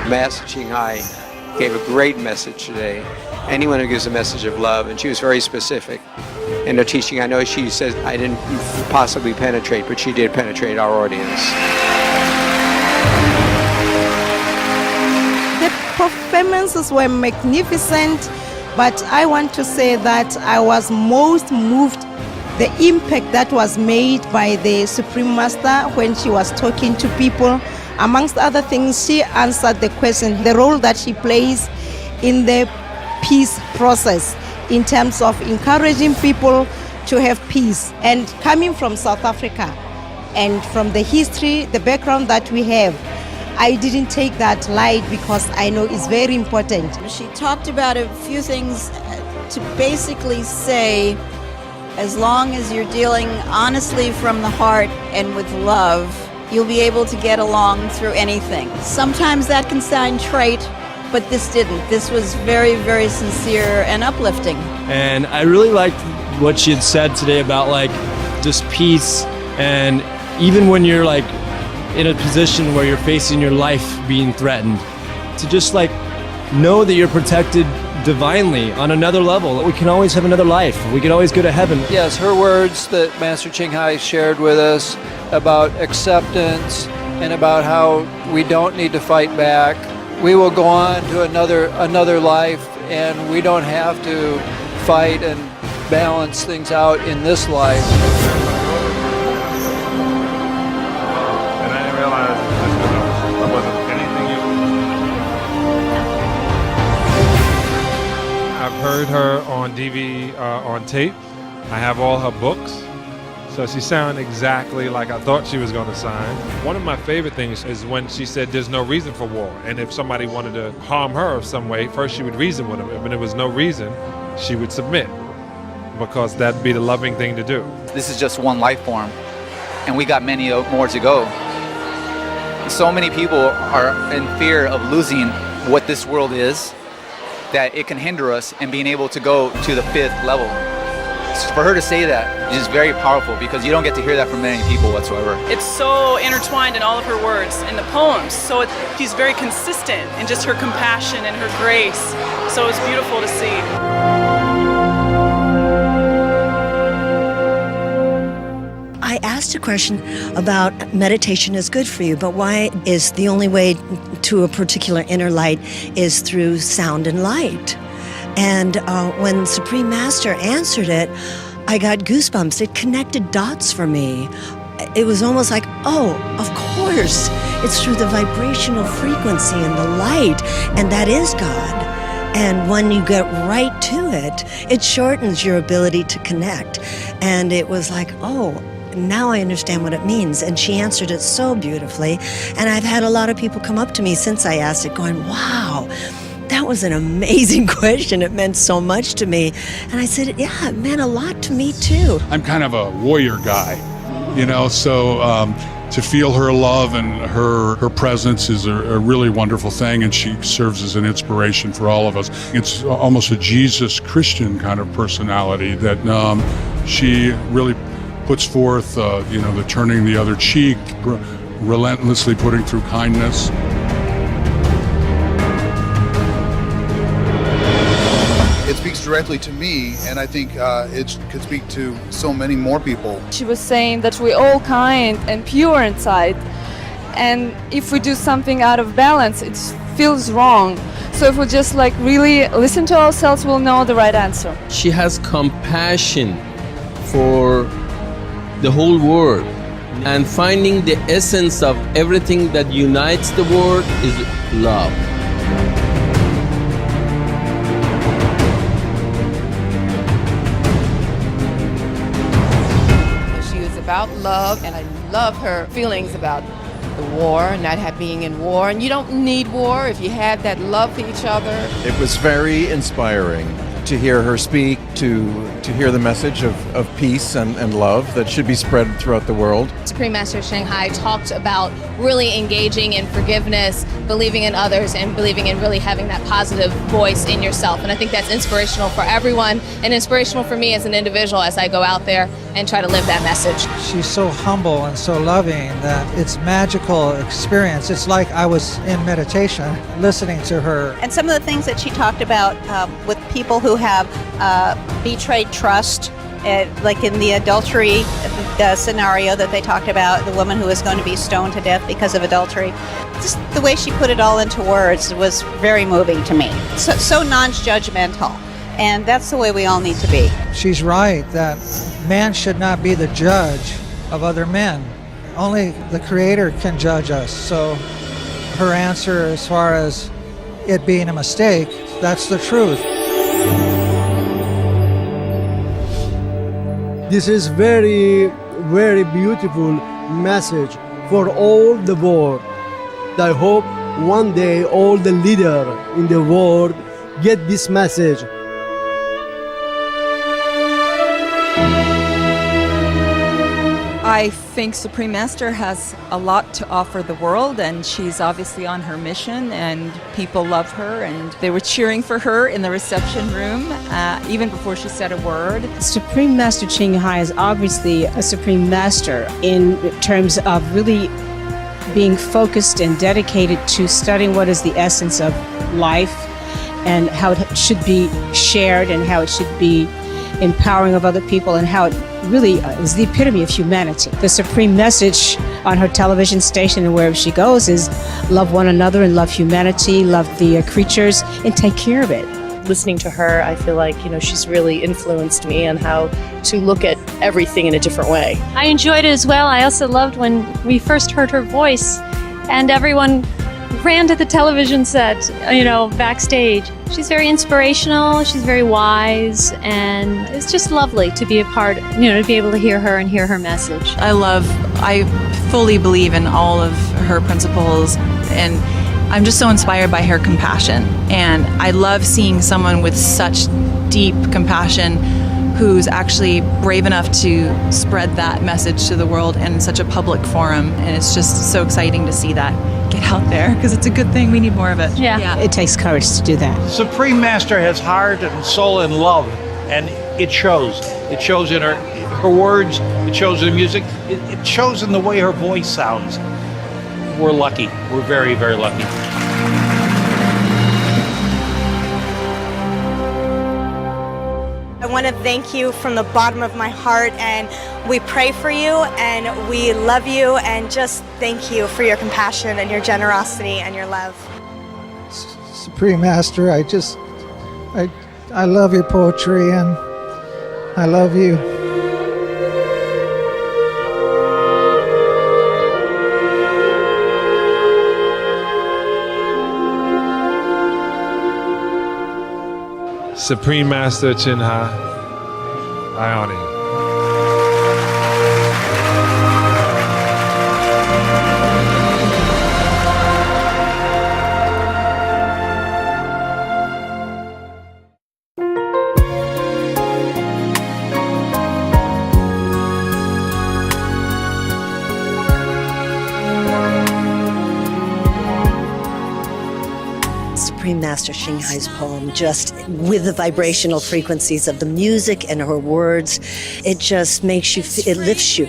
Master Ching Hai gave a great message today. Anyone who gives a message of love, and she was very specific in her teaching. I know she says I didn't possibly penetrate, but she did penetrate our audience. The performances were magnificent, but I want to say that I was most moved the impact that was made by the Supreme Master when she was talking to people. Amongst other things, she answered the question, the role that she plays in the peace process in terms of encouraging people to have peace. And coming from South Africa and from the history, the background that we have, I didn't take that light because I know it's very important. She talked about a few things to basically say, as long as you're dealing honestly from the heart and with love, you'll be able to get along through anything. Sometimes that can sound trite, but this didn't. This was very, very sincere and uplifting. And I really liked what she had said today about like just peace, and even when you're like in a position where you're facing your life being threatened, to just like know that you're protected divinely on another level. We can always have another life. We can always go to heaven. Yes, her words that Master Ching Hai shared with us about acceptance and about how we don't need to fight back. We will go on to another life, and we don't have to fight and balance things out in this life. And I didn't realize there wasn't anything you... I've heard her on on tape. I have all her books. So she sounded exactly like I thought she was going to sound. One of my favorite things is when she said there's no reason for war. And if somebody wanted to harm her some way, first she would reason with them. If there was no reason, she would submit, because that'd be the loving thing to do. This is just one life form, and we got many more to go. So many people are in fear of losing what this world is, that it can hinder us in being able to go to the 5th level. For her to say that is very powerful, because you don't get to hear that from many people whatsoever. It's so intertwined in all of her words in the poems, so she's very consistent in just her compassion and her grace, so it's beautiful to see. I asked a question about meditation is good for you, but why is the only way to a particular inner light is through sound and light? And when Supreme Master answered it, I got goosebumps. It connected dots for me. It was almost like, oh, of course, it's through the vibrational frequency and the light, and that is God. And when you get right to it, it shortens your ability to connect. And it was like, oh, now I understand what it means. And she answered it so beautifully. And I've had a lot of people come up to me since I asked it going, wow, that was an amazing question. It meant so much to me. And I said, yeah, it meant a lot to me too. I'm kind of a warrior guy, you know, so to feel her love and her presence is a really wonderful thing, and she serves as an inspiration for all of us. It's almost a Jesus Christian kind of personality that she really puts forth, you know, the turning the other cheek, relentlessly putting through kindness. It speaks directly to me, and I think it could speak to so many more people. She was saying that we're all kind and pure inside, and if we do something out of balance, it feels wrong. So if we just like really listen to ourselves, we'll know the right answer. She has compassion for the whole world, and finding the essence of everything that unites the world is love. About love, and I love her feelings about the war, not being in war, and you don't need war if you have that love for each other. It was very inspiring to hear her speak, to hear the message of peace and love that should be spread throughout the world. Supreme Master Ching Hai talked about really engaging in forgiveness, believing in others, and believing in really having that positive voice in yourself. And I think that's inspirational for everyone, and inspirational for me as an individual as I go out there and try to live that message. She's so humble and so loving that it's magical experience. It's like I was in meditation listening to her. And some of the things that she talked about with people who have betrayed trust, like in the adultery scenario that they talked about, the woman who was going to be stoned to death because of adultery. Just the way she put it all into words was very moving to me. So non-judgmental. And that's the way we all need to be. She's right that man should not be the judge of other men. Only the Creator can judge us. So her answer as far as it being a mistake, that's the truth. This is very, very beautiful message for all the world. I hope one day all the leaders in the world get this message. I think Supreme Master has a lot to offer the world, and she's obviously on her mission, and people love her, and they were cheering for her in the reception room, even before she said a word. Supreme Master Ching Hai is obviously a Supreme Master in terms of really being focused and dedicated to studying what is the essence of life and how it should be shared and how it should be empowering of other people and how it really is the epitome of humanity. The supreme message on her television station and wherever she goes is love one another and love humanity, love the creatures, and take care of it. Listening to her, I feel like, she's really influenced me on how to look at everything in a different way. I enjoyed it as well. I also loved when we first heard her voice and everyone ran to the television set, backstage. She's very inspirational, she's very wise, and it's just lovely to be a part, to be able to hear her and hear her message. I fully believe in all of her principles, and I'm just so inspired by her compassion. And I love seeing someone with such deep compassion who's actually brave enough to spread that message to the world in such a public forum. And it's just so exciting to see that get out there, because it's a good thing. We need more of it. Yeah. It takes courage to do that. Supreme Master has heart and soul and love, and it shows. It shows in her words, it shows in the music, it shows in the way her voice sounds. We're lucky. We're very, very lucky. I want to thank you from the bottom of my heart, and we pray for you and we love you, and just thank you for your compassion and your generosity and your love. Supreme Master, I love your poetry and I love you. Supreme Master Ching Hai, I honor you. Supreme Master Ching Hai's poem, just with the vibrational frequencies of the music and her words, it just makes you, it lifts you.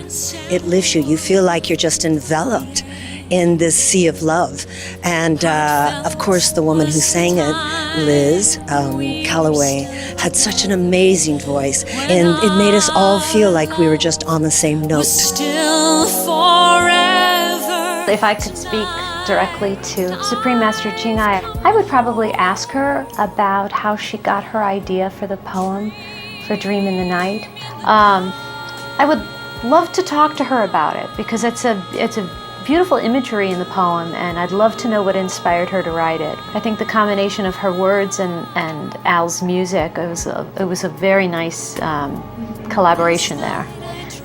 It lifts you. You feel like you're just enveloped in this sea of love. And of course, the woman who sang it, Liz Calloway, had such an amazing voice. And it made us all feel like we were just on the same note. Still forever. If I could speak directly to Supreme Master Ching Hai, I would probably ask her about how she got her idea for the poem, for Dream in the Night. I would love to talk to her about it, because it's a beautiful imagery in the poem, and I'd love to know what inspired her to write it. I think the combination of her words and Al's music, it was a very nice collaboration there.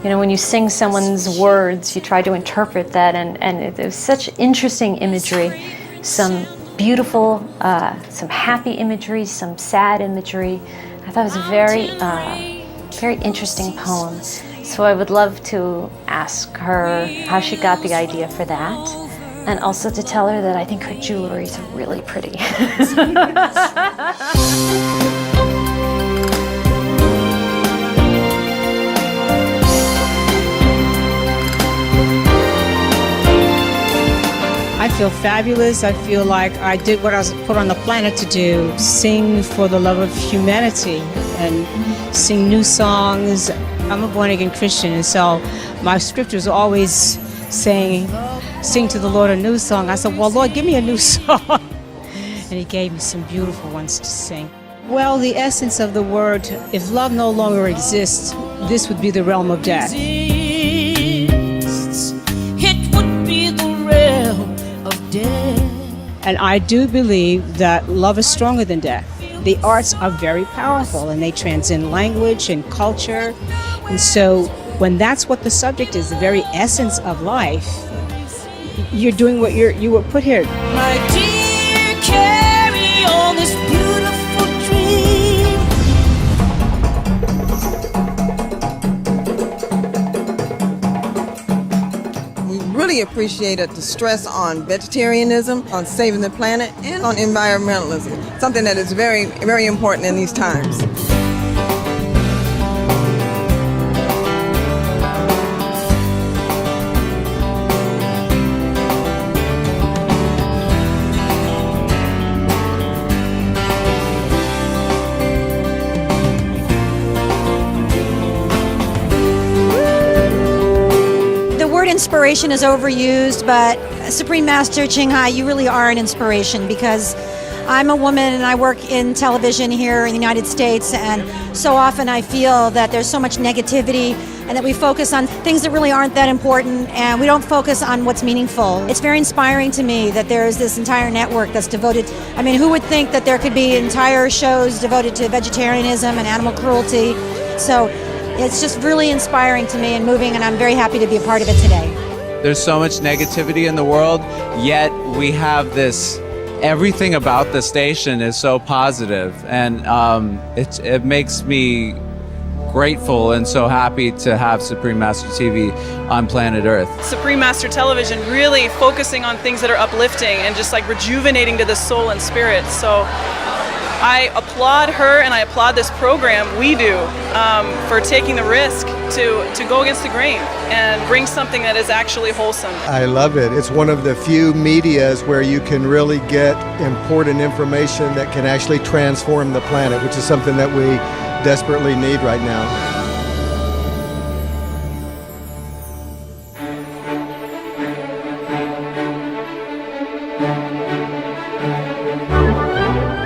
When you sing someone's words, you try to interpret that, and it was such interesting imagery, some beautiful, some happy imagery, some sad imagery. I thought it was a very interesting poem. So I would love to ask her how she got the idea for that, and also to tell her that I think her jewelry is really pretty. I feel fabulous. I feel like I did what I was put on the planet to do, sing for the love of humanity and sing new songs. I'm a born-again Christian, and so my scriptures are always saying, sing to the Lord a new song. I said, well, Lord, give me a new song. And he gave me some beautiful ones to sing. Well, the essence of the word, if love no longer exists, this would be the realm of death. It would be the realm of death. And I do believe that love is stronger than death. The arts are very powerful and they transcend language and culture. And so when that's what the subject is, the very essence of life, you're doing what you were put here. My dear, carry on this beautiful dream. We really appreciated the stress on vegetarianism, on saving the planet, and on environmentalism, something that is very, very important in these times. Inspiration is overused, but Supreme Master Ching Hai, you really are an inspiration, because I'm a woman and I work in television here in the United States, and so often I feel that there's so much negativity and that we focus on things that really aren't that important, and we don't focus on what's meaningful. It's very inspiring to me that there is this entire network that's devoted. I mean, who would think that there could be entire shows devoted to vegetarianism and animal cruelty? So it's just really inspiring to me and moving, and I'm very happy to be a part of it today. There's so much negativity in the world, yet we have this, everything about the station is so positive, and it makes me grateful and so happy to have Supreme Master TV on planet Earth. Supreme Master Television really focusing on things that are uplifting and just like rejuvenating to the soul and spirit. So I applaud her and I applaud this program we do for taking the risk to go against the grain and bring something that is actually wholesome. I love it. It's one of the few medias where you can really get important information that can actually transform the planet, which is something that we desperately need right now.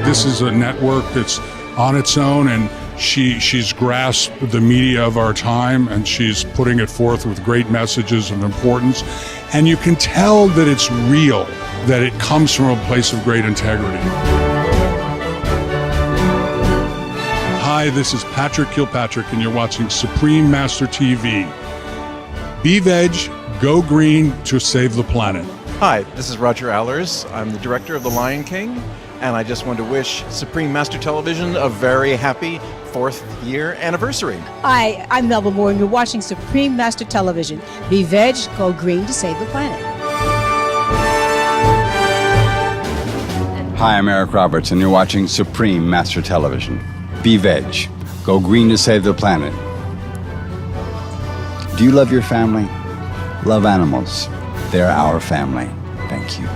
This is a network that's on its own, and she's grasped the media of our time, and she's putting it forth with great messages of importance. And you can tell that it's real, that it comes from a place of great integrity. Hi, this is Patrick Kilpatrick, and you're watching Supreme Master TV. Be veg, go green to save the planet. Hi, this is Roger Allers. I'm the director of The Lion King, and I just want to wish Supreme Master Television a very happy 4th year anniversary. Hi, I'm Melba Moore, and you're watching Supreme Master Television. Be veg, go green to save the planet. Hi, I'm Eric Roberts, and you're watching Supreme Master Television. Be veg, go green to save the planet. Do you love your family? Love animals. They're our family. Thank you.